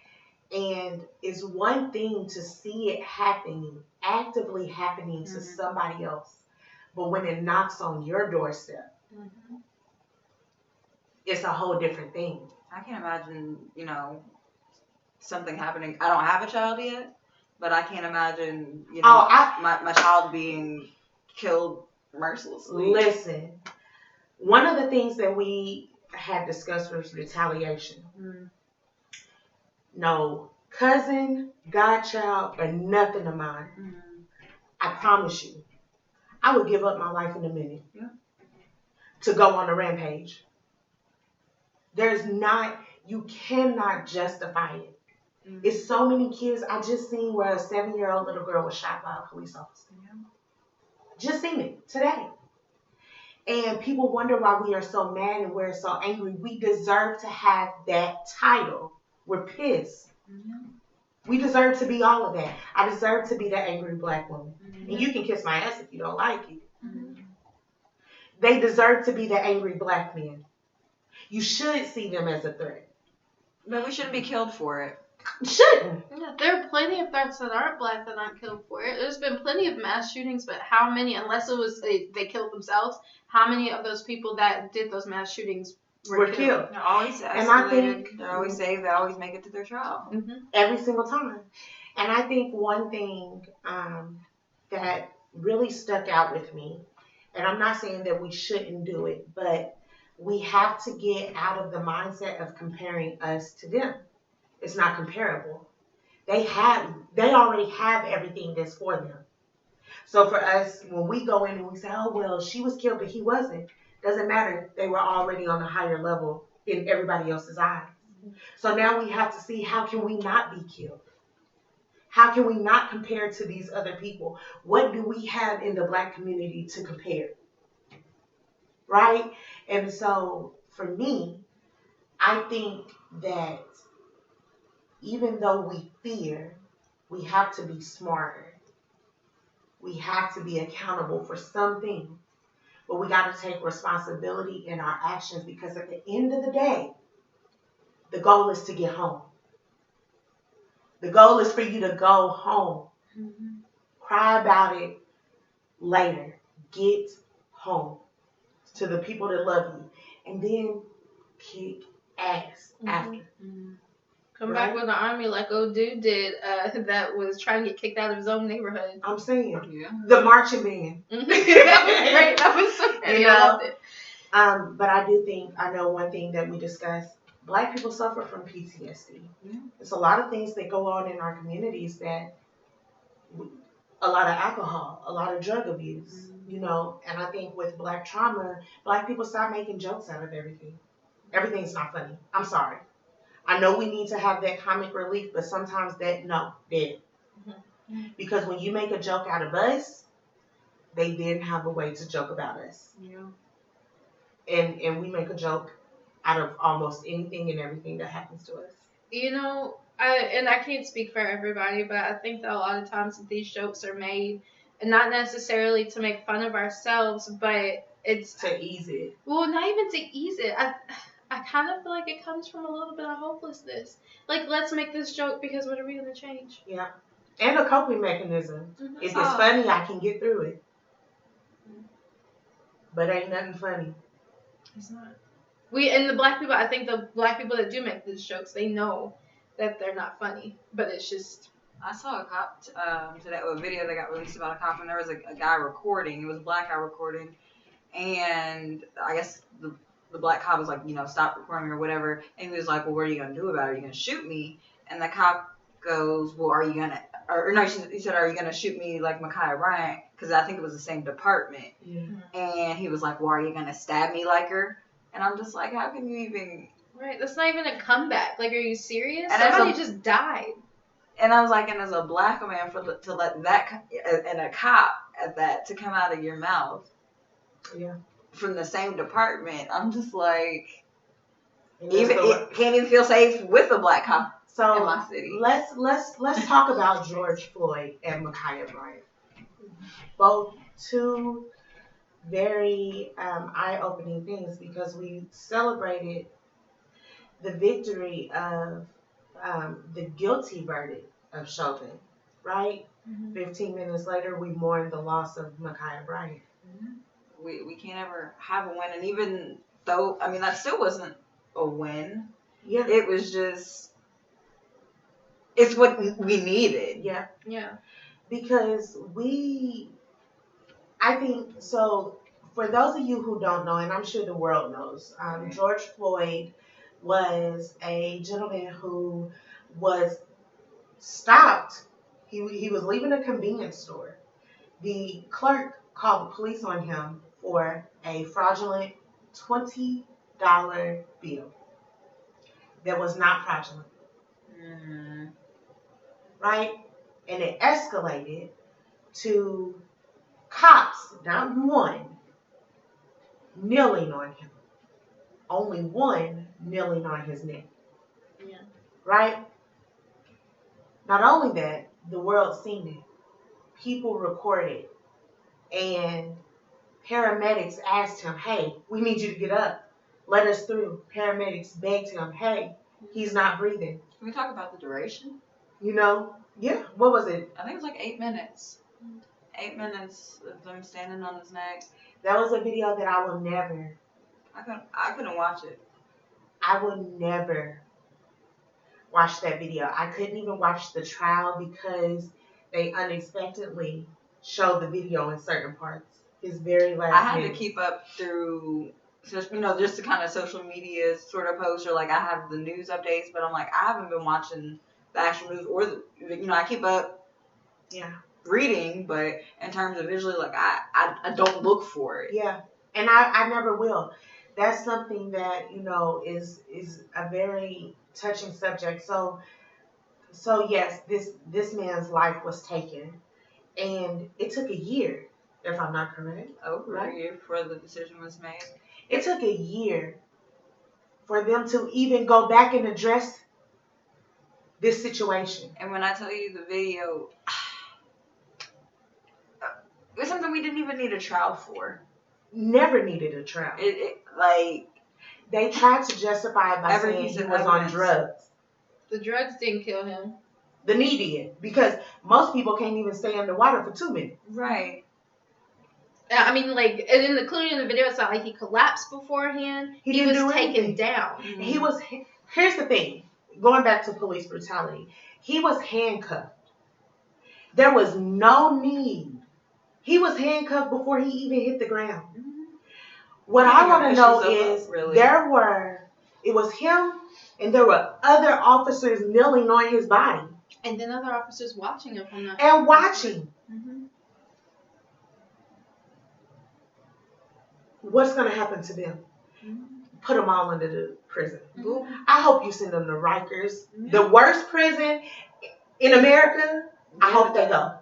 Speaker 1: And it's one thing to see it happening, actively happening to somebody else. But when it knocks on your doorstep, it's a whole different thing.
Speaker 2: I can't imagine, something happening. I don't have a child yet, but I can't imagine, my child being killed mercilessly.
Speaker 1: Listen, one of the things that we had discussed was retaliation. No cousin, godchild, or nothing of mine. I promise you, I would give up my life in a minute to go on a rampage. You cannot justify it. It's so many kids. I just seen where a 7-year-old little girl was shot by a police officer. Just seen it today. And people wonder why we are so mad and we're so angry. We deserve to have that title. We're pissed. We deserve to be all of that. I deserve to be the angry black woman. And you can kiss my ass if you don't like it. They deserve to be the angry black men. You should see them as a threat.
Speaker 2: But we shouldn't be killed for it.
Speaker 1: Shouldn't.
Speaker 3: Yeah, there are plenty of threats that aren't black that aren't killed for it. There's been plenty of mass shootings, but how many, unless it was they killed themselves, how many of those people that did those mass shootings were killed?
Speaker 2: They're always escalated.
Speaker 1: And I think
Speaker 2: they're always saved. They always make it to their trial.
Speaker 1: Every single time. And I think one thing that really stuck out with me, and I'm not saying that we shouldn't do it, but we have to get out of the mindset of comparing us to them. It's not comparable. They already have everything that's for them. So for us, when we go in and we say, oh, well, she was killed, but he wasn't, doesn't matter. They were already on a higher level in everybody else's eyes. So now we have to see, how can we not be killed? How can we not compare to these other people? What do we have in the black community to compare? Right? And so for me, I think that even though we fear, we have to be smarter. We have to be accountable for something. But we got to take responsibility in our actions, because at the end of the day, the goal is to get home. The goal is for you to go home. Cry about it later. Get home to the people that love you. And then kick ass after.
Speaker 3: Come back with an army like old dude did that was trying to get kicked out of his own neighborhood.
Speaker 1: I'm saying. The marching band.
Speaker 3: That was great. That was so funny. I loved it.
Speaker 1: But I know one thing that we discussed. Black people suffer from PTSD. There's a lot of things that go on in our communities that, a lot of alcohol, a lot of drug abuse, and I think with black trauma, black people stop making jokes out of everything. Everything's not funny. I'm sorry. I know we need to have that comic relief, but sometimes dead. Because when you make a joke out of us, they didn't have a way to joke about us. And we make a joke out of almost anything and everything that happens to us.
Speaker 3: I can't speak for everybody, but I think that a lot of times these jokes are made, and not necessarily to make fun of ourselves, but it's
Speaker 1: to ease it.
Speaker 3: Well, not even to ease it. I kind of feel like it comes from a little bit of hopelessness. Like, let's make this joke because what are we going to change?
Speaker 1: Yeah. And a coping mechanism. If it's funny, I can get through it. But ain't nothing funny.
Speaker 3: It's not. And the black people, I think the black people that do make these jokes, they know that they're not funny. But it's just...
Speaker 2: I saw a cop today, a video that got released about a cop, and there was a guy recording. It was a black guy recording. And I guess the black cop was like, stop recording or whatever. And he was like, well, what are you going to do about it? Are you going to shoot me? And the cop goes, well, are you going to, or no, he said, are you going to shoot me like Micaiah Bryant? Because I think it was the same department. And he was like, well, are you going to stab me like her? And I'm just like, how can you even?
Speaker 3: Right, that's not even a comeback. Like, are you serious?
Speaker 2: And
Speaker 3: somebody just died.
Speaker 2: And I was like, and as a black man, to let that, and a cop at that, to come out of your mouth.
Speaker 1: Yeah.
Speaker 2: From the same department, I'm just like,
Speaker 1: And that's
Speaker 2: Even
Speaker 1: the-
Speaker 2: it can't even feel safe with a black cop in
Speaker 1: so
Speaker 2: my city.
Speaker 1: let's talk about George Floyd and Micaiah Bryant. Both two very eye-opening things because we celebrated the victory of the guilty verdict of Chauvin, right? 15 minutes later, we mourn the loss of Micaiah Bryant.
Speaker 2: We can't ever have a win, and even though that still wasn't a win.
Speaker 1: Yeah.
Speaker 2: It was just it's what we needed.
Speaker 1: Yeah.
Speaker 3: Yeah.
Speaker 1: Because I think so. For those of you who don't know, and I'm sure the world knows, George Floyd was a gentleman who was stopped. He was leaving a convenience store. The clerk called the police on him for a fraudulent $20 bill that was not fraudulent. Right? And it escalated to cops, not one, kneeling on him. Only one kneeling on his neck.
Speaker 3: Yeah.
Speaker 1: Right? Not only that, the world seen it. People recorded. And paramedics asked him, hey, we need you to get up. Let us through. Paramedics begged him, hey, he's not breathing.
Speaker 2: Can we talk about the duration?
Speaker 1: Yeah. What was it?
Speaker 2: I think it was like 8 minutes. 8 minutes of them standing on his neck.
Speaker 1: That was a video that I will never.
Speaker 2: I couldn't watch it.
Speaker 1: I will never watch that video. I couldn't even watch the trial because they unexpectedly showed the video in certain parts. His very last
Speaker 2: I had
Speaker 1: minute.
Speaker 2: to keep up through, just the kind of social media sort of posts, or like I have the news updates, but I'm like, I haven't been watching the actual news or I keep up reading, but in terms of visually, like I don't look for it.
Speaker 1: Yeah, and I never will. That's something that is a very touching subject. So yes, this man's life was taken, and it took a year, if I'm not correct.
Speaker 2: Over a year before the decision was made.
Speaker 1: It took a year for them to even go back and address this situation.
Speaker 2: And when I tell you the video, it was something we didn't even need a trial for.
Speaker 1: Never needed a trial.
Speaker 2: They
Speaker 1: tried to justify it by saying he was on drugs.
Speaker 3: The drugs didn't kill him.
Speaker 1: The knee did, because most people can't even stay underwater for 2 minutes.
Speaker 2: Right.
Speaker 3: And including in the video, it's not like he collapsed beforehand. He was taken down.
Speaker 1: Mm-hmm. Here's the thing, going back to police brutality, he was handcuffed. There was no need. He was handcuffed before he even hit the ground. Mm-hmm. What I want to know is, it was him, and there were other officers kneeling on his body.
Speaker 3: And then other officers watching him from the...
Speaker 1: And watching.
Speaker 3: Mm-hmm.
Speaker 1: What's going to happen to them?
Speaker 3: Mm-hmm.
Speaker 1: Put them all into the prison.
Speaker 3: Mm-hmm.
Speaker 1: I hope you send them to Rikers. Mm-hmm. The worst prison in America, I hope they go.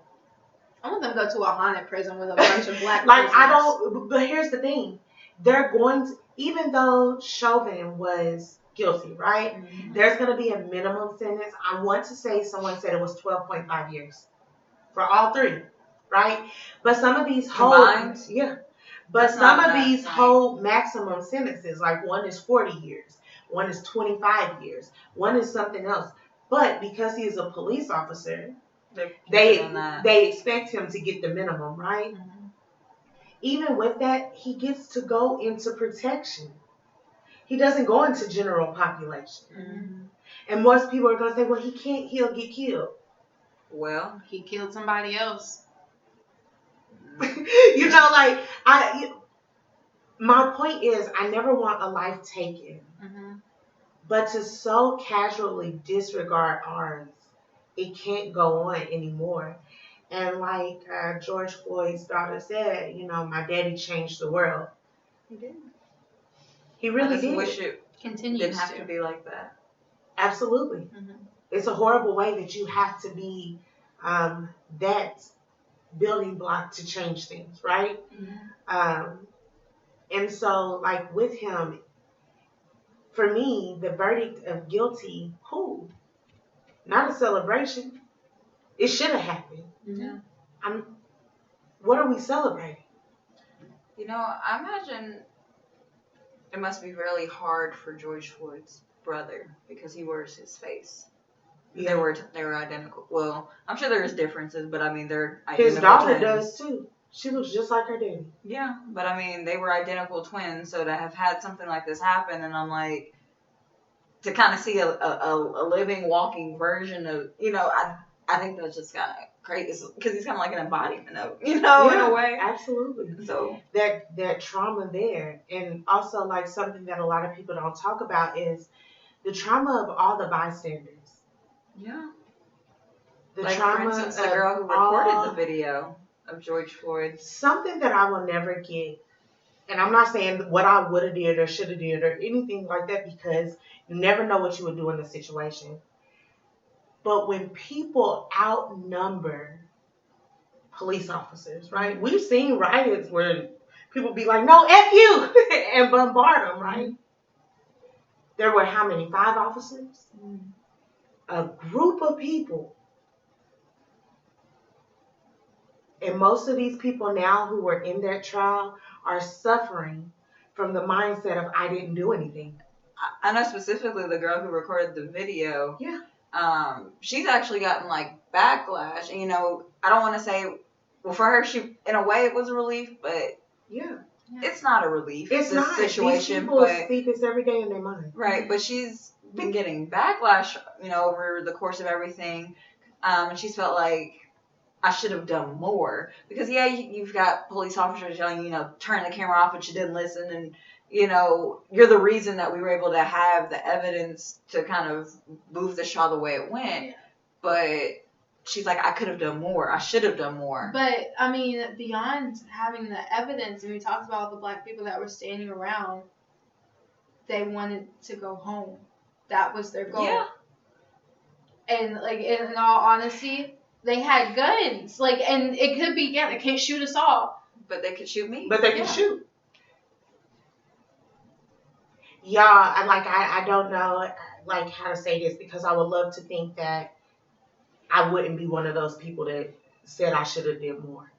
Speaker 3: I want them to go to a haunted prison with a bunch of black
Speaker 1: but here's the thing. They're going to, even though Chauvin was guilty, right? Mm-hmm. There's going to be a minimum sentence. I want to say someone said it was 12.5 years for all three, right? But some of these
Speaker 2: combined?
Speaker 1: But some of these hold maximum sentences, like one is 40 years, one is 25 years, one is something else. But because he is a police officer, they expect him to get the minimum, right? Mm-hmm. Even with that, he gets to go into protection. He doesn't go into general population. Mm-hmm. And most people are going to say, well, he'll get killed.
Speaker 2: Well,
Speaker 3: he killed somebody else.
Speaker 1: My point is, I never want a life taken. Mm-hmm. But to so casually disregard ours, it can't go on anymore. And like George Floyd's daughter said, my daddy changed the world.
Speaker 3: He did.
Speaker 1: He really did.
Speaker 2: I wish it didn't have to be like that. Absolutely.
Speaker 1: Mm-hmm. It's a horrible way that you have to be that building block to change things, right? Mm-hmm. And so, like with him, for me, the verdict of guilty, cool. Not a celebration. It should have happened.
Speaker 2: Yeah.
Speaker 1: What are we celebrating?
Speaker 2: I imagine it must be really hard for George Floyd's brother because he wears his face.
Speaker 1: Yeah.
Speaker 2: They were identical. Well, I'm sure there's differences, but I mean they're identical
Speaker 1: His daughter
Speaker 2: twins.
Speaker 1: does too. She looks just like her daddy.
Speaker 2: Yeah, but I mean they were identical twins, so to have had something like this happen, and I'm like, to kind of see a living, walking version of, I think that's just kind of crazy because he's kind of like an embodiment of, in a way.
Speaker 1: Absolutely.
Speaker 2: So
Speaker 1: that trauma there, and also like something that a lot of people don't talk about is the trauma of all the bystanders.
Speaker 2: Yeah.
Speaker 1: The
Speaker 2: like
Speaker 1: trauma
Speaker 2: for instance, the
Speaker 1: of
Speaker 2: girl who recorded the video of George Floyd.
Speaker 1: Something that I will never get, and I'm not saying what I would have did or should have did or anything like that, because you never know what you would do in the situation. But when people outnumber police officers, right? We've seen riots where people be like, no, F you, and bombard them, right? There were how many? 5 officers? A group of people. And most of these people now who were in that trial are suffering from the mindset of, I didn't do anything.
Speaker 2: I know specifically the girl who recorded the video.
Speaker 1: Yeah.
Speaker 2: She's actually gotten like backlash. And, I don't want to say, well, for her, in a way it was a relief, but
Speaker 1: yeah,
Speaker 2: it's not a relief.
Speaker 1: It's not.
Speaker 2: Situation,
Speaker 1: these people
Speaker 2: but
Speaker 1: see this every day in their mind.
Speaker 2: right. But she's been getting backlash, over the course of everything, and she's felt like I should have done more because you've got police officers telling you, turn the camera off, but you didn't listen, and you're the reason that we were able to have the evidence to kind of move the trial the way it went. But she's like, I could have done more. I should have done more.
Speaker 3: But, I mean, beyond having the evidence, and we talked about the black people that were standing around, they wanted to go home. That was their goal.
Speaker 2: Yeah.
Speaker 3: And, like, in all honesty, they had guns. Like, and it could be, they can't shoot us all.
Speaker 2: But they could shoot me.
Speaker 1: But they can shoot. Y'all, I don't know, like, how to say this, because I would love to think that I wouldn't be one of those people that said I should have did more.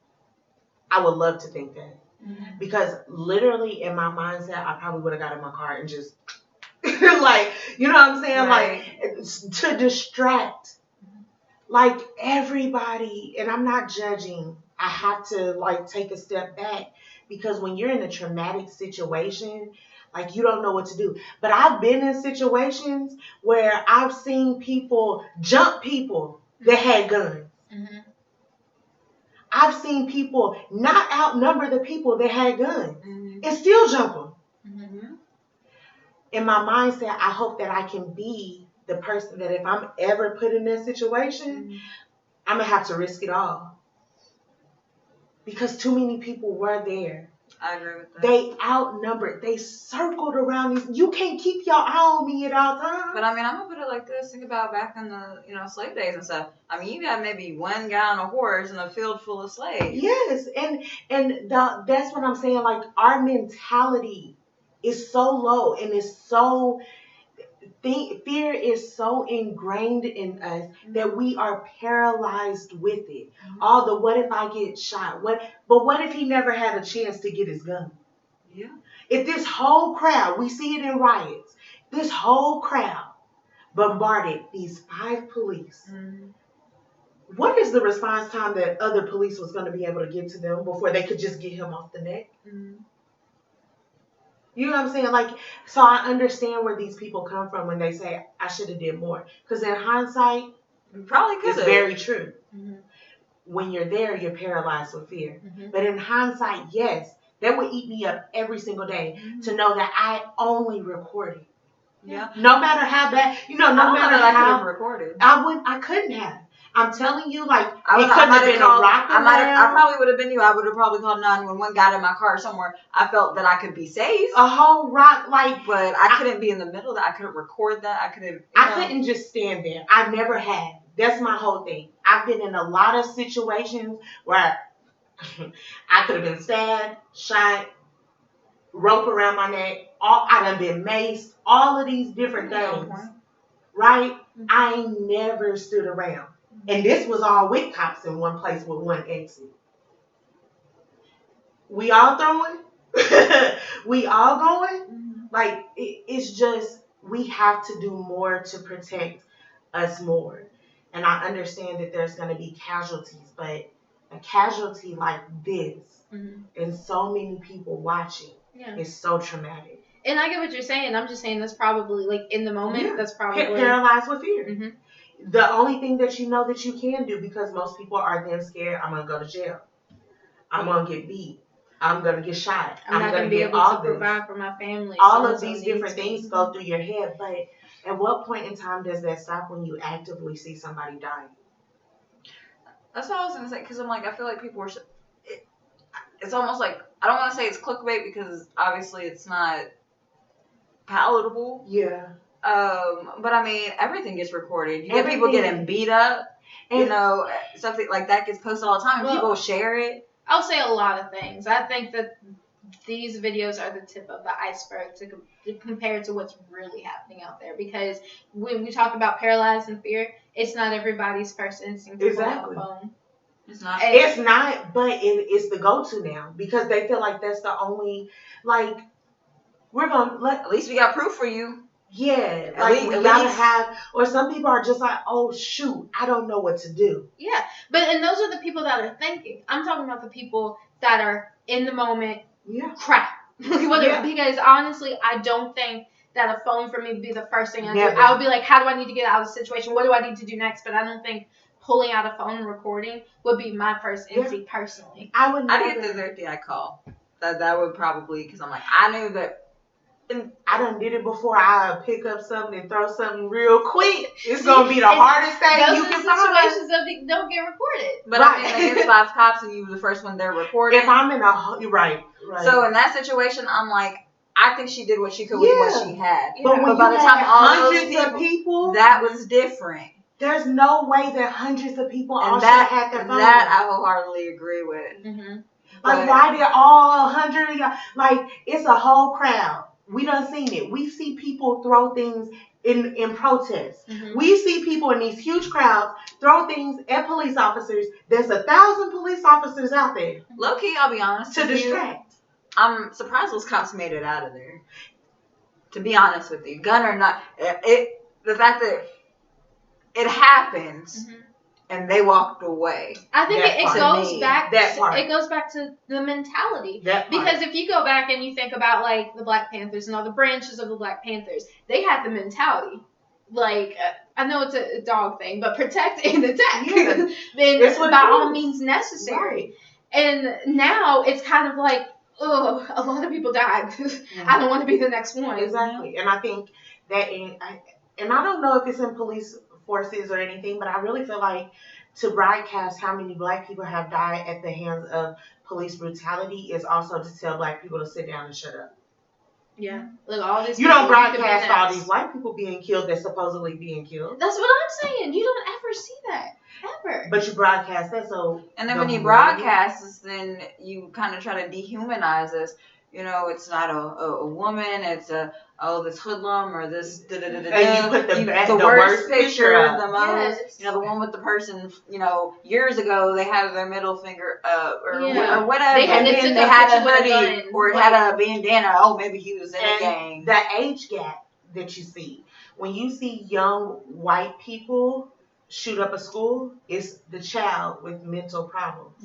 Speaker 1: I would love to think that. Mm-hmm. Because literally in my mindset, I probably would have got in my car and just, like, you know what I'm saying?
Speaker 2: Right.
Speaker 1: Like, to distract. Like, everybody, and I'm not judging. I have to, like, take a step back. Because when you're in a traumatic situation, like, you don't know what to do. But I've been in situations where I've seen people jump people that had guns.
Speaker 3: Mm-hmm.
Speaker 1: I've seen people not outnumber the people that had guns and still jump them.
Speaker 3: Mm-hmm.
Speaker 1: In my mindset, I hope that I can be the person that if I'm ever put in that situation, I'm going to have to risk it all. Because too many people were there.
Speaker 2: I agree with that.
Speaker 1: They outnumbered. They circled around these. You can't keep your eye on me at all times.
Speaker 2: But I mean, I'm gonna put it like this. Think about back in the slave days and stuff. I mean, you got maybe one guy on a horse in a field full of slaves.
Speaker 1: Yes, and that's what I'm saying. Like, our mentality is so low, and it's so fear is so ingrained in us that we are paralyzed with it. All the what if I get shot? But what if he never had a chance to get his gun?
Speaker 2: Yeah.
Speaker 1: If this whole crowd, we see it in riots, this whole crowd bombarded these 5 police. What is the response time that other police was going to be able to get to them before they could just get him off the neck? You know what I'm saying? Like, so I understand where these people come from when they say, I should have did more. Because in hindsight,
Speaker 2: probably could have.
Speaker 1: It's very true. When you're there, you're paralyzed with fear. But in hindsight, yes, that would eat me up every single day to know that I only recorded.
Speaker 2: Yeah.
Speaker 1: No matter how bad, no matter
Speaker 2: I could
Speaker 1: how
Speaker 2: have recorded.
Speaker 1: I couldn't have. I'm telling you, like, it
Speaker 2: I
Speaker 1: couldn't have been a rock around.
Speaker 2: I probably would have been you. I would have probably called 911, got in my car somewhere. I felt that I could be safe.
Speaker 1: A whole rock, like.
Speaker 2: But I couldn't be in the middle of that. I couldn't record that. I couldn't.
Speaker 1: I couldn't just stand there. I never had. That's my whole thing. I've been in a lot of situations where I could have been stabbed, shot, rope around my neck. I done been maced. All of these different things, right? I ain't never stood around. And this was all with cops in one place with one exit. We all throwing? We all going? Like, it's just, we have to do more to protect us more. And I understand that there's going to be casualties, but a casualty like this and so many people watching is so traumatic.
Speaker 3: And I get what you're saying. I'm just saying that's probably, like, in the moment, that's probably...
Speaker 1: Paralyzed with fear. The only thing that you know that you can do, because most people are then scared, I'm going to go to jail. I'm going to get beat. I'm going to get shot.
Speaker 3: I'm not going to be able to provide for my family.
Speaker 1: All of these different things go through your head. But at what point in time does that stop when you actively see somebody dying?
Speaker 2: That's what I was going to say. Because I'm like, I feel like people are... It's almost like... I don't want to say it's clickbait because obviously it's not palatable.
Speaker 1: Yeah.
Speaker 2: But I mean, everything gets recorded. You get people getting beat up. And, you know, something like that gets posted all the time. And people share it.
Speaker 3: I'll say a lot of things. I think that these videos are the tip of the iceberg to compare to what's really happening out there. Because when we talk about paralyzed and fear, it's not everybody's first instinct to pull out a phone.
Speaker 2: It's not.
Speaker 1: It's not, but it's the go-to now because they feel like that's the only, like, we're going to let.
Speaker 2: At least we got proof for you.
Speaker 1: Yeah, like we gotta have, or some people are just like, oh shoot, I don't know what to do.
Speaker 3: Yeah, and those are the people that are thinking. I'm talking about the people that are in the moment.
Speaker 1: Yeah.
Speaker 3: Crap. Because honestly, I don't think that a phone for me would be the first thing I do. I would be like, how do I need to get out of the situation? What do I need to do next? But I don't think pulling out a phone and recording would be my first instinct personally.
Speaker 1: I
Speaker 2: get the dirty I call. That would probably, because I'm like, I knew that.
Speaker 1: And I done did it before. I pick up something and throw something real quick. It's gonna be the hardest thing you can find.
Speaker 3: Situations that don't get recorded.
Speaker 2: But I mean, there's 5 cops and you were the first one there recording.
Speaker 1: If I'm in a right.
Speaker 2: So in that situation, I'm like, I think she did what she could with what she had.
Speaker 1: But when by the time hundreds of people,
Speaker 2: that was different.
Speaker 1: There's no way that hundreds of people all should have had their phone.
Speaker 2: That I wholeheartedly agree with.
Speaker 1: Like, why did all 100 of y'all? Like, it's a whole crowd. We done seen it. We see people throw things in protest. We see people in these huge crowds throw things at police officers. There's 1,000 police officers out there.
Speaker 2: Low key, I'll be honest.
Speaker 1: To distract.
Speaker 2: I'm surprised those cops made it out of there. To be honest with you, gun or not, the fact that it happens. And they walked away.
Speaker 3: I think it goes back. It goes back to the mentality. Because if you go back and you think about like the Black Panthers and all the branches of the Black Panthers, they had the mentality. Like I know it's a dog thing, but protect and attack. Then by all means necessary. Right. And now it's kind of like, oh, a lot of people died. I don't want to be the next one.
Speaker 1: Exactly. And I think that I don't know if it's in police forces or anything, but I really feel like to broadcast how many Black people have died at the hands of police brutality is also to tell Black people to sit down and shut up.
Speaker 3: Yeah. Look, all this.
Speaker 1: You don't broadcast all these White people being killed that's supposedly being killed.
Speaker 3: That's what I'm saying. You don't ever see that. Ever.
Speaker 1: But you broadcast that, so.
Speaker 2: And then when you broadcast this, then you kind of try to dehumanize us. You know, it's not a woman, it's this hoodlum or this
Speaker 1: And you put the worst picture
Speaker 2: of the most. Yes. You know, the one with the person, you know, years ago they had their middle finger up or whatever. They had a hoodie or it had a bandana. Oh, maybe he was in a gang.
Speaker 1: The age gap that you see. When you see young white people shoot up a school, it's the child with mental problems.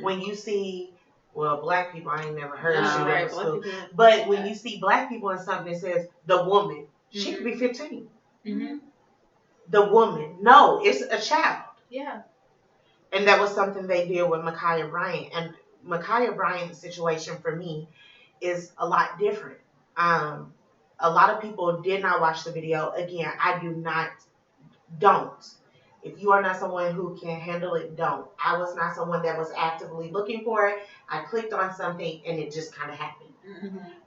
Speaker 1: When you see Black people, I ain't never heard of shoot up a school. But when you see Black people in something that says the woman, she could be 15. The woman. No, it's a child.
Speaker 3: Yeah.
Speaker 1: And that was something they did with Micaiah Bryant. And Micaiah Bryant's situation for me is a lot different. A lot of people did not watch the video. Again, I don't. If you are not someone who can handle it, don't. I was not someone that was actively looking for it. I clicked on something and it just kind of happened.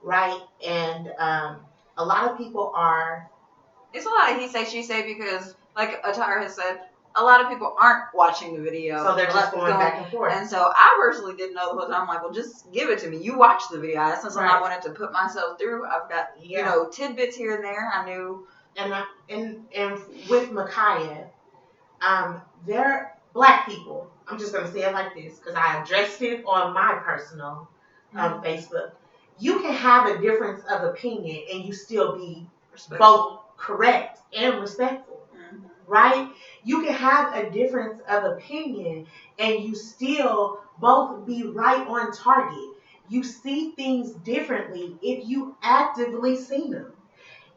Speaker 1: Right? And a lot of people are.
Speaker 2: It's a lot of he say, she say because, like Atara has said, a lot of people aren't watching the video.
Speaker 1: So they're just going back and forth.
Speaker 2: And so I personally didn't know the whole time. I'm like, well, just give it to me. You watch the video. That's not something I wanted to put myself through. I've got, you know, tidbits here and there. I knew.
Speaker 1: And with Micaiah, they're black people. I'm just going to say it like this because I addressed it on my personal Facebook. You can have a difference of opinion and you still be both correct and respectful, right? You can have a difference of opinion and you still both be right on target. You see things differently if you actively see them.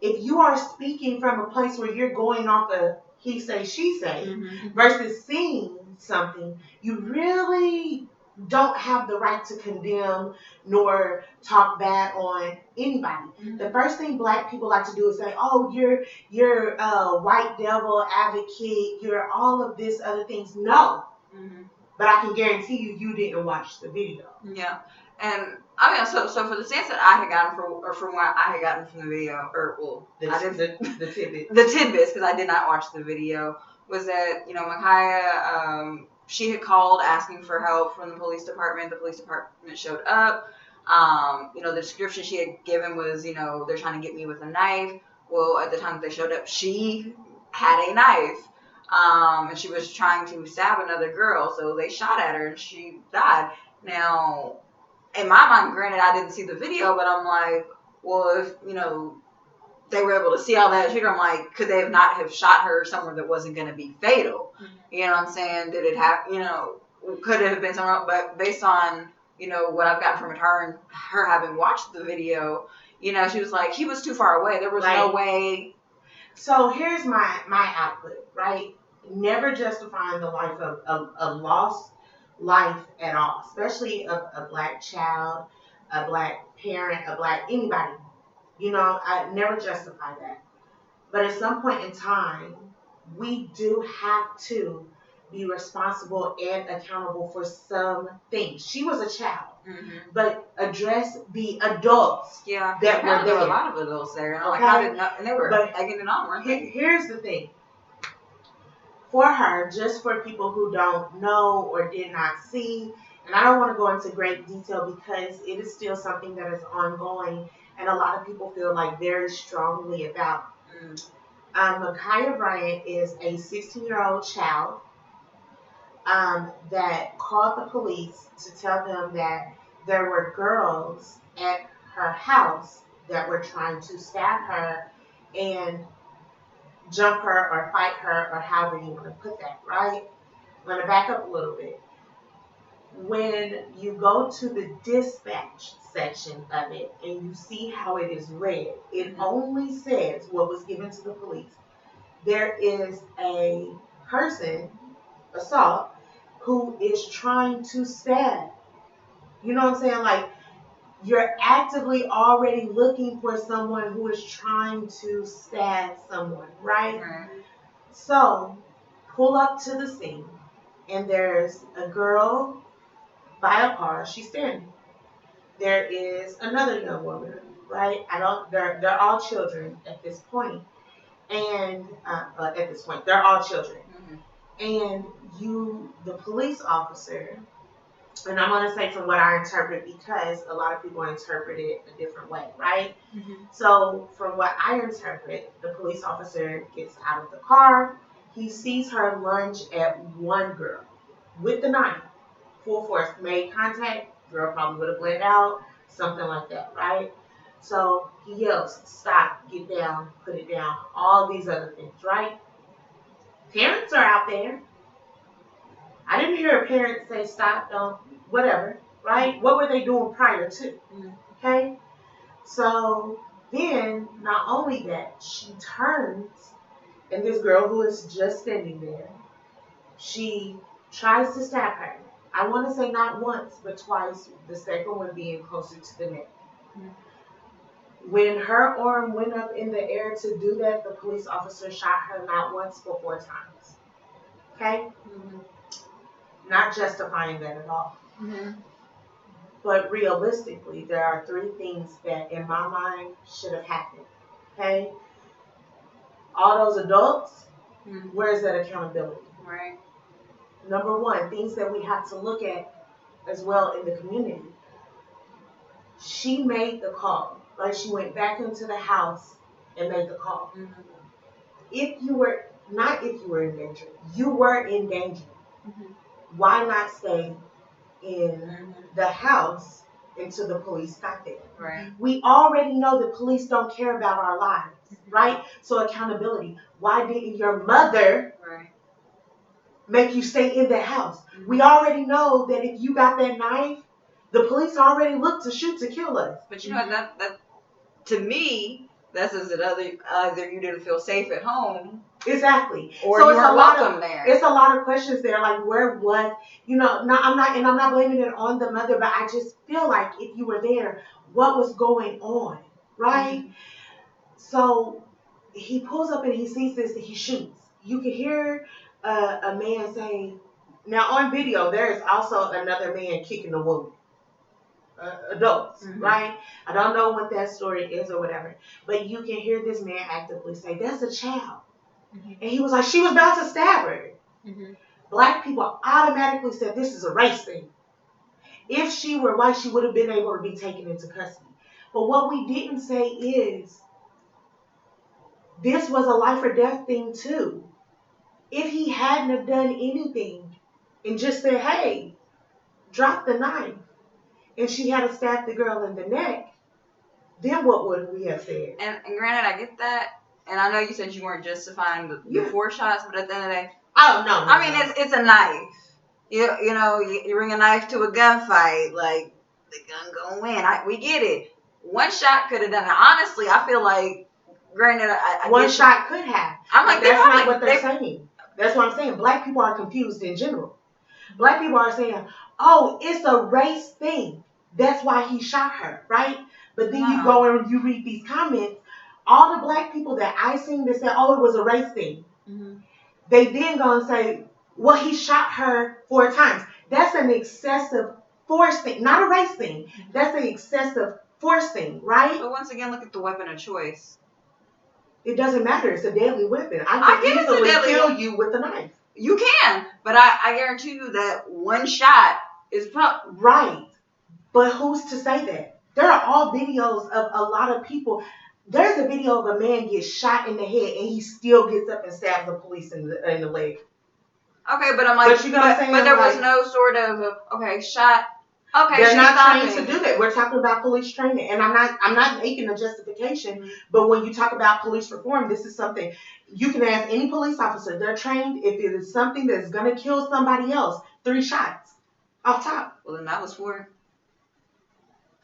Speaker 1: If you are speaking from a place where you're going off of he say, she say, versus seeing something, you really don't have the right to condemn nor talk bad on anybody. The first thing black people like to do is say, oh, you're a white devil advocate, you're all of this other things. No. But I can guarantee you didn't watch the video.
Speaker 2: Yeah. And I mean, so for the stance that I had gotten from what I had gotten from the video,
Speaker 1: The tidbits.
Speaker 2: The tidbits, because I did not watch the video, was that, you know, Micaiah, she had called asking for help from the police department. The police department showed up. You know, the description she had given was, you know, they're trying to get me with a knife. Well, at the time that they showed up, she had a knife. And she was trying to stab another girl, so they shot at her and she died. Now, in my mind, granted, I didn't see the video, but I'm like, well, if, you know, they were able to see all that shit, I'm like, could they not have shot her somewhere that wasn't going to be fatal? You know what I'm saying? Did it have, you know, could it have been somewhere else? But based on, you know, what I've gotten from her and her having watched the video, you know, she was like, he was too far away. There was no way.
Speaker 1: So here's my output, right? Never justifying the life of a lost life at all, especially a black child, a black parent, a black anybody. You know, I never justify that. But at some point in time, we do have to be responsible and accountable for some things. She was a child, but address the adults that were there.
Speaker 2: There were a lot of adults there, and and they were egging it on, weren't they?
Speaker 1: Here's the thing. For her, just for people who don't know or did not see, and I don't want to go into great detail because it is still something that is ongoing and a lot of people feel like very strongly about. Micaiah Bryant is a 16-year-old child that called the police to tell them that there were girls at her house that were trying to stab her and jump her or fight her or however you want to put that, right? I'm going to back up a little bit. When you go to the dispatch section of it and you see how it is read, it only says what was given to the police. There is a person, assault, who is trying to stab. You know what I'm saying? Like, you're actively already looking for someone who is trying to stab someone, right? So, pull up to the scene, and there's a girl by a car. She's standing. There is another young woman, right? They're all children at this point, and they're all children. And the police officer. And I'm going to say from what I interpret because a lot of people interpret it a different way, right? So from what I interpret, the police officer gets out of the car. He sees her lunge at one girl with the knife, full force, made contact. Girl probably would have bled out, something like that, right? So he yells, stop, get down, put it down, all these other things, right? Parents are out there. I didn't hear a parent say stop, don't, whatever, right? What were they doing prior to? Okay? So then, not only that, she turns, and this girl who is just standing there, she tries to stab her. I want to say not once, but twice, the second one being closer to the neck. When her arm went up in the air to do that, the police officer shot her not once, but 4 times. Okay? Not justifying that at all. But realistically, there are 3 things that, in my mind, should have happened. Okay? All those adults, where's that accountability?
Speaker 2: Right.
Speaker 1: Number one, things that we have to look at as well in the community. She made the call. Like, she went back into the house and made the call.
Speaker 2: Mm-hmm.
Speaker 1: If you were in danger, you were in danger.
Speaker 2: Mm-hmm.
Speaker 1: Why not stay in
Speaker 2: Mm-hmm.
Speaker 1: the house until the police got there?
Speaker 2: Right.
Speaker 1: We already know the police don't care about our lives, right? So accountability. Why didn't your mother
Speaker 2: Right.
Speaker 1: make you stay in the house?
Speaker 2: Mm-hmm.
Speaker 1: We already know that if you got that knife, the police already looked to shoot to kill us.
Speaker 2: But you know that to me, that says that either you didn't feel safe at home,
Speaker 1: Exactly.
Speaker 2: or
Speaker 1: So
Speaker 2: you weren't welcome there.
Speaker 1: It's a lot of questions there. Like, where was, I'm not blaming it on the mother, but I just feel like if you were there, what was going on, right?
Speaker 2: Mm-hmm.
Speaker 1: So he pulls up and he sees this and he shoots. You can hear a man saying, now on video, there is also another man kicking the woman. Adults,
Speaker 2: Mm-hmm.
Speaker 1: right? I don't know what that story is or whatever, but you can hear this man actively say, "That's a child," and he was like, "She was about to stab her." Black people automatically said this is a race thing. If she were white, she would have been able to be taken into custody. But what we didn't say is this was a life or death thing too. If he hadn't have done anything and just said, "Hey, drop the knife," and she had to stab the girl in the neck, then what would we have said?
Speaker 2: And granted, I get that, and I know you said you weren't justifying the 4 shots, but at the end of the day,
Speaker 1: oh no,
Speaker 2: I mean it's a knife. You bring a knife to a gunfight, like the gun gonna win. We get it. 1 shot could have done it. Honestly, I feel like, granted, I
Speaker 1: one
Speaker 2: get
Speaker 1: shot could have.
Speaker 2: I'm like,
Speaker 1: that's not what they're saying. That's what I'm saying. Black people are confused in general. Black people are saying, "Oh, it's a race thing. That's why he shot her," right? But then you go and you read these comments. All the black people that I seen that said, "Oh, it was a race thing," they then go and say, "Well, he shot her 4 times." That's an excessive force thing, not a race thing. That's an excessive force thing, right?
Speaker 2: But once again, look at the weapon of choice.
Speaker 1: It doesn't matter. It's a deadly weapon. I
Speaker 2: I
Speaker 1: can
Speaker 2: get it's a
Speaker 1: easily
Speaker 2: deadly
Speaker 1: kill
Speaker 2: weapon.
Speaker 1: you with a knife.
Speaker 2: You can, but I guarantee you that 1 shot is probably
Speaker 1: right. But who's to say that? There are all videos of a lot of people. There's a video of a man gets shot in the head and he still gets up and stabs the police in the leg.
Speaker 2: Okay, but I'm like,
Speaker 1: But you know what I'm saying?
Speaker 2: But there was
Speaker 1: Like,
Speaker 2: no sort of shot. Okay,
Speaker 1: they're
Speaker 2: she's
Speaker 1: not
Speaker 2: stopping.
Speaker 1: trained to do that. We're talking about police training, and I'm not making a justification. But when you talk about police reform, this is something you can ask any police officer. They're trained. If it is something that's gonna kill somebody else, 3 shots off top.
Speaker 2: Well, then that was 4.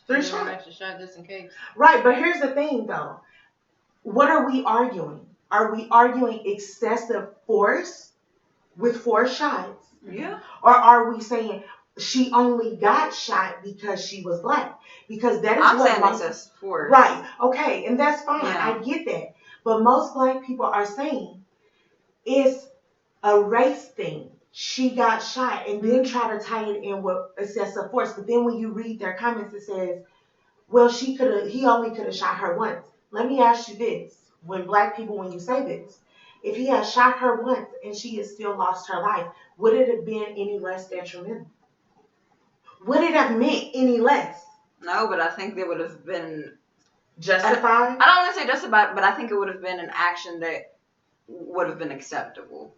Speaker 1: 3
Speaker 4: An
Speaker 1: shots.
Speaker 4: extra shot just in case.
Speaker 1: Right, but here's the thing, though. What are we arguing? Are we arguing excessive force with 4 shots?
Speaker 2: Yeah.
Speaker 1: Or are we saying she only got shot because she was black? Because that is
Speaker 2: I'm
Speaker 1: what
Speaker 2: saying excessive force.
Speaker 1: Right. Okay, and that's fine.
Speaker 2: Yeah.
Speaker 1: I get that. But most black people are saying it's a race thing. She got shot, and then try to tie it in with excessive force. But then when you read their comments, it says, "Well, he only could have shot her once." Let me ask you this: when you say this, if he had shot her once and she had still lost her life, would it have been any less detrimental? Would it have meant any less?
Speaker 2: No, but I think there would have been
Speaker 1: justified.
Speaker 2: I don't want to say justified, but I think it would have been an action that would have been acceptable.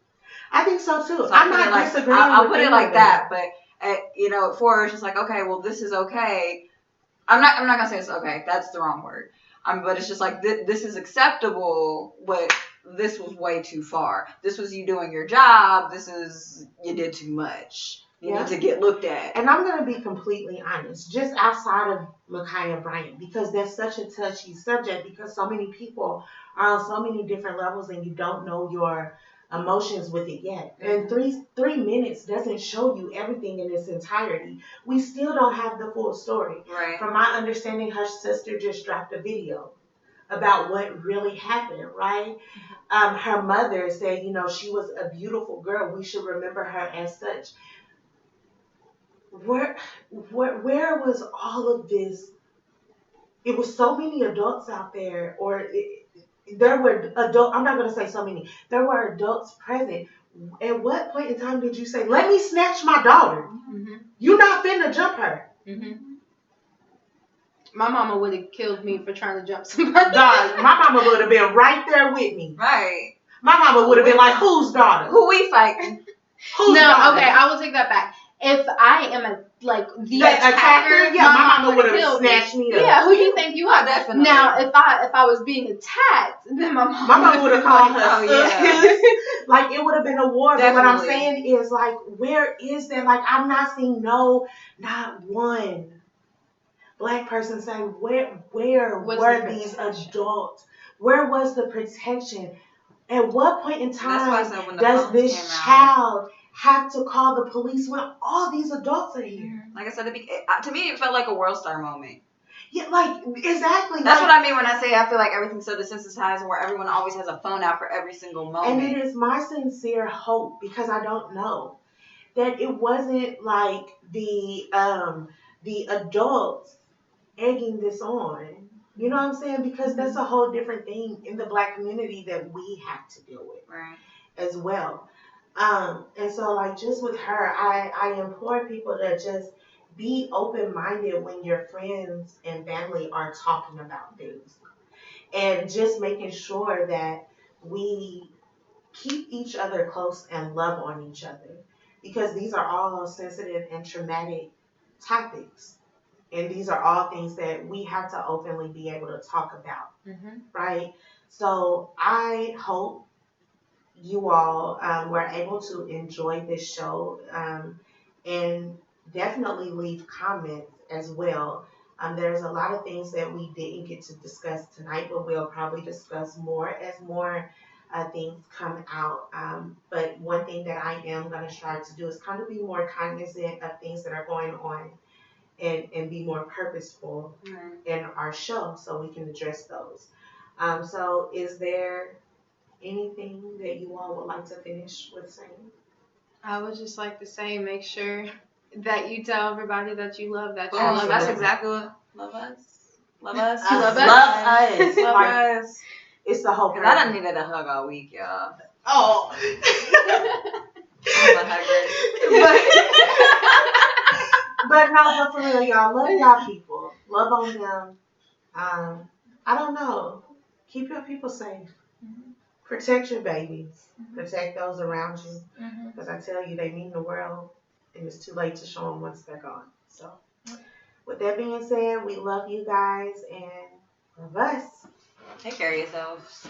Speaker 1: I think so too.
Speaker 2: So
Speaker 1: I'm not disagreeing.
Speaker 2: I'll put it like that, but at 4, it's just like, okay, well, this is okay. I'm not gonna say it's okay. That's the wrong word. But it's just like this is acceptable, but this was way too far. This was you doing your job. You did too much. You need to get looked at.
Speaker 1: And I'm going to be completely honest, just outside of Micaiah Bryant, because that's such a touchy subject, because so many people are on so many different levels and you don't know your emotions with it yet. And 3 minutes doesn't show you everything in its entirety. We still don't have the full story.
Speaker 2: Right.
Speaker 1: From my understanding, her sister just dropped a video about what really happened, right? Her mother said, she was a beautiful girl. We should remember her as such. Where was all of this? It was so many adults out there, there were adults. I'm not going to say so many. There were adults present. At what point in time did you say, let me snatch my daughter?
Speaker 4: Mm-hmm.
Speaker 1: You're not finna jump her.
Speaker 4: Mm-hmm. My mama would have killed me for trying to jump somebody.
Speaker 1: Dog, my mama would have been right there with me.
Speaker 2: Right.
Speaker 1: My mama would have been like, whose daughter?
Speaker 2: Who we fighting?
Speaker 1: Whose
Speaker 3: No,
Speaker 1: daughter?
Speaker 3: okay, I will take that back. If I am the
Speaker 1: The attacker? Yeah, my mama would have
Speaker 3: killed me.
Speaker 1: snatched me up.
Speaker 3: Yeah, who you think you
Speaker 2: Oh,
Speaker 3: are?
Speaker 2: definitely.
Speaker 3: Now, if I was being attacked, then my
Speaker 1: mama would have called her
Speaker 2: Oh,
Speaker 1: sisters. Like, it would have been a war. But what I'm
Speaker 2: Definitely.
Speaker 1: saying is, like, where is that? Like, I'm not seeing not one Black person say, where
Speaker 4: What's
Speaker 1: were
Speaker 4: the
Speaker 1: these
Speaker 4: protection?
Speaker 1: adults? Where was the protection? At what point in
Speaker 2: That's why I
Speaker 1: time
Speaker 2: said when the
Speaker 1: does
Speaker 2: phones
Speaker 1: this
Speaker 2: came out.
Speaker 1: child have to call the police when all these adults are here?
Speaker 2: Like I said, to me, it felt like a World Star moment.
Speaker 1: Yeah, like, exactly.
Speaker 2: That's
Speaker 1: like,
Speaker 2: what I mean when I say I feel like everything's so desensitized and where everyone always has a phone out for every single moment.
Speaker 1: And it is my sincere hope, because I don't know, that it wasn't like the adults egging this on. You know what I'm saying? Because that's a whole different thing in the Black community that we have to deal with
Speaker 2: Right.
Speaker 1: as well. And so, like, just with her, I implore people to just be open-minded when your friends and family are talking about things, and just making sure that we keep each other close and love on each other, because these are all sensitive and traumatic topics, and these are all things that we have to openly be able to talk about, right? So I hope you all were able to enjoy this show, and definitely leave comments as well. There's a lot of things that we didn't get to discuss tonight, but we'll probably discuss more as more things come out. But one thing that I am going to strive to do is kind of be more cognizant of things that are going on, and be more purposeful in our show so we can address those. So is there anything that you all would like to finish with saying?
Speaker 4: I would just like to say, make sure that you tell everybody that you love that you
Speaker 2: Boom.
Speaker 4: love
Speaker 2: That's
Speaker 4: them.
Speaker 2: exactly what. Love us. Love us.
Speaker 4: Love us.
Speaker 1: Love us.
Speaker 2: Love
Speaker 1: Like,
Speaker 2: us.
Speaker 1: it's the whole
Speaker 2: Cause I done needed a hug all week, y'all.
Speaker 1: Oh.
Speaker 2: I'm a hugger.
Speaker 1: But no, but for real, y'all, love y'all people. Love on them. I don't know. Keep your people safe. Protect your babies. Protect those around you. Because I tell you, they mean the world, and it's too late to show them once they're gone. So, with that being said, we love you guys and love us.
Speaker 2: Take care of yourselves.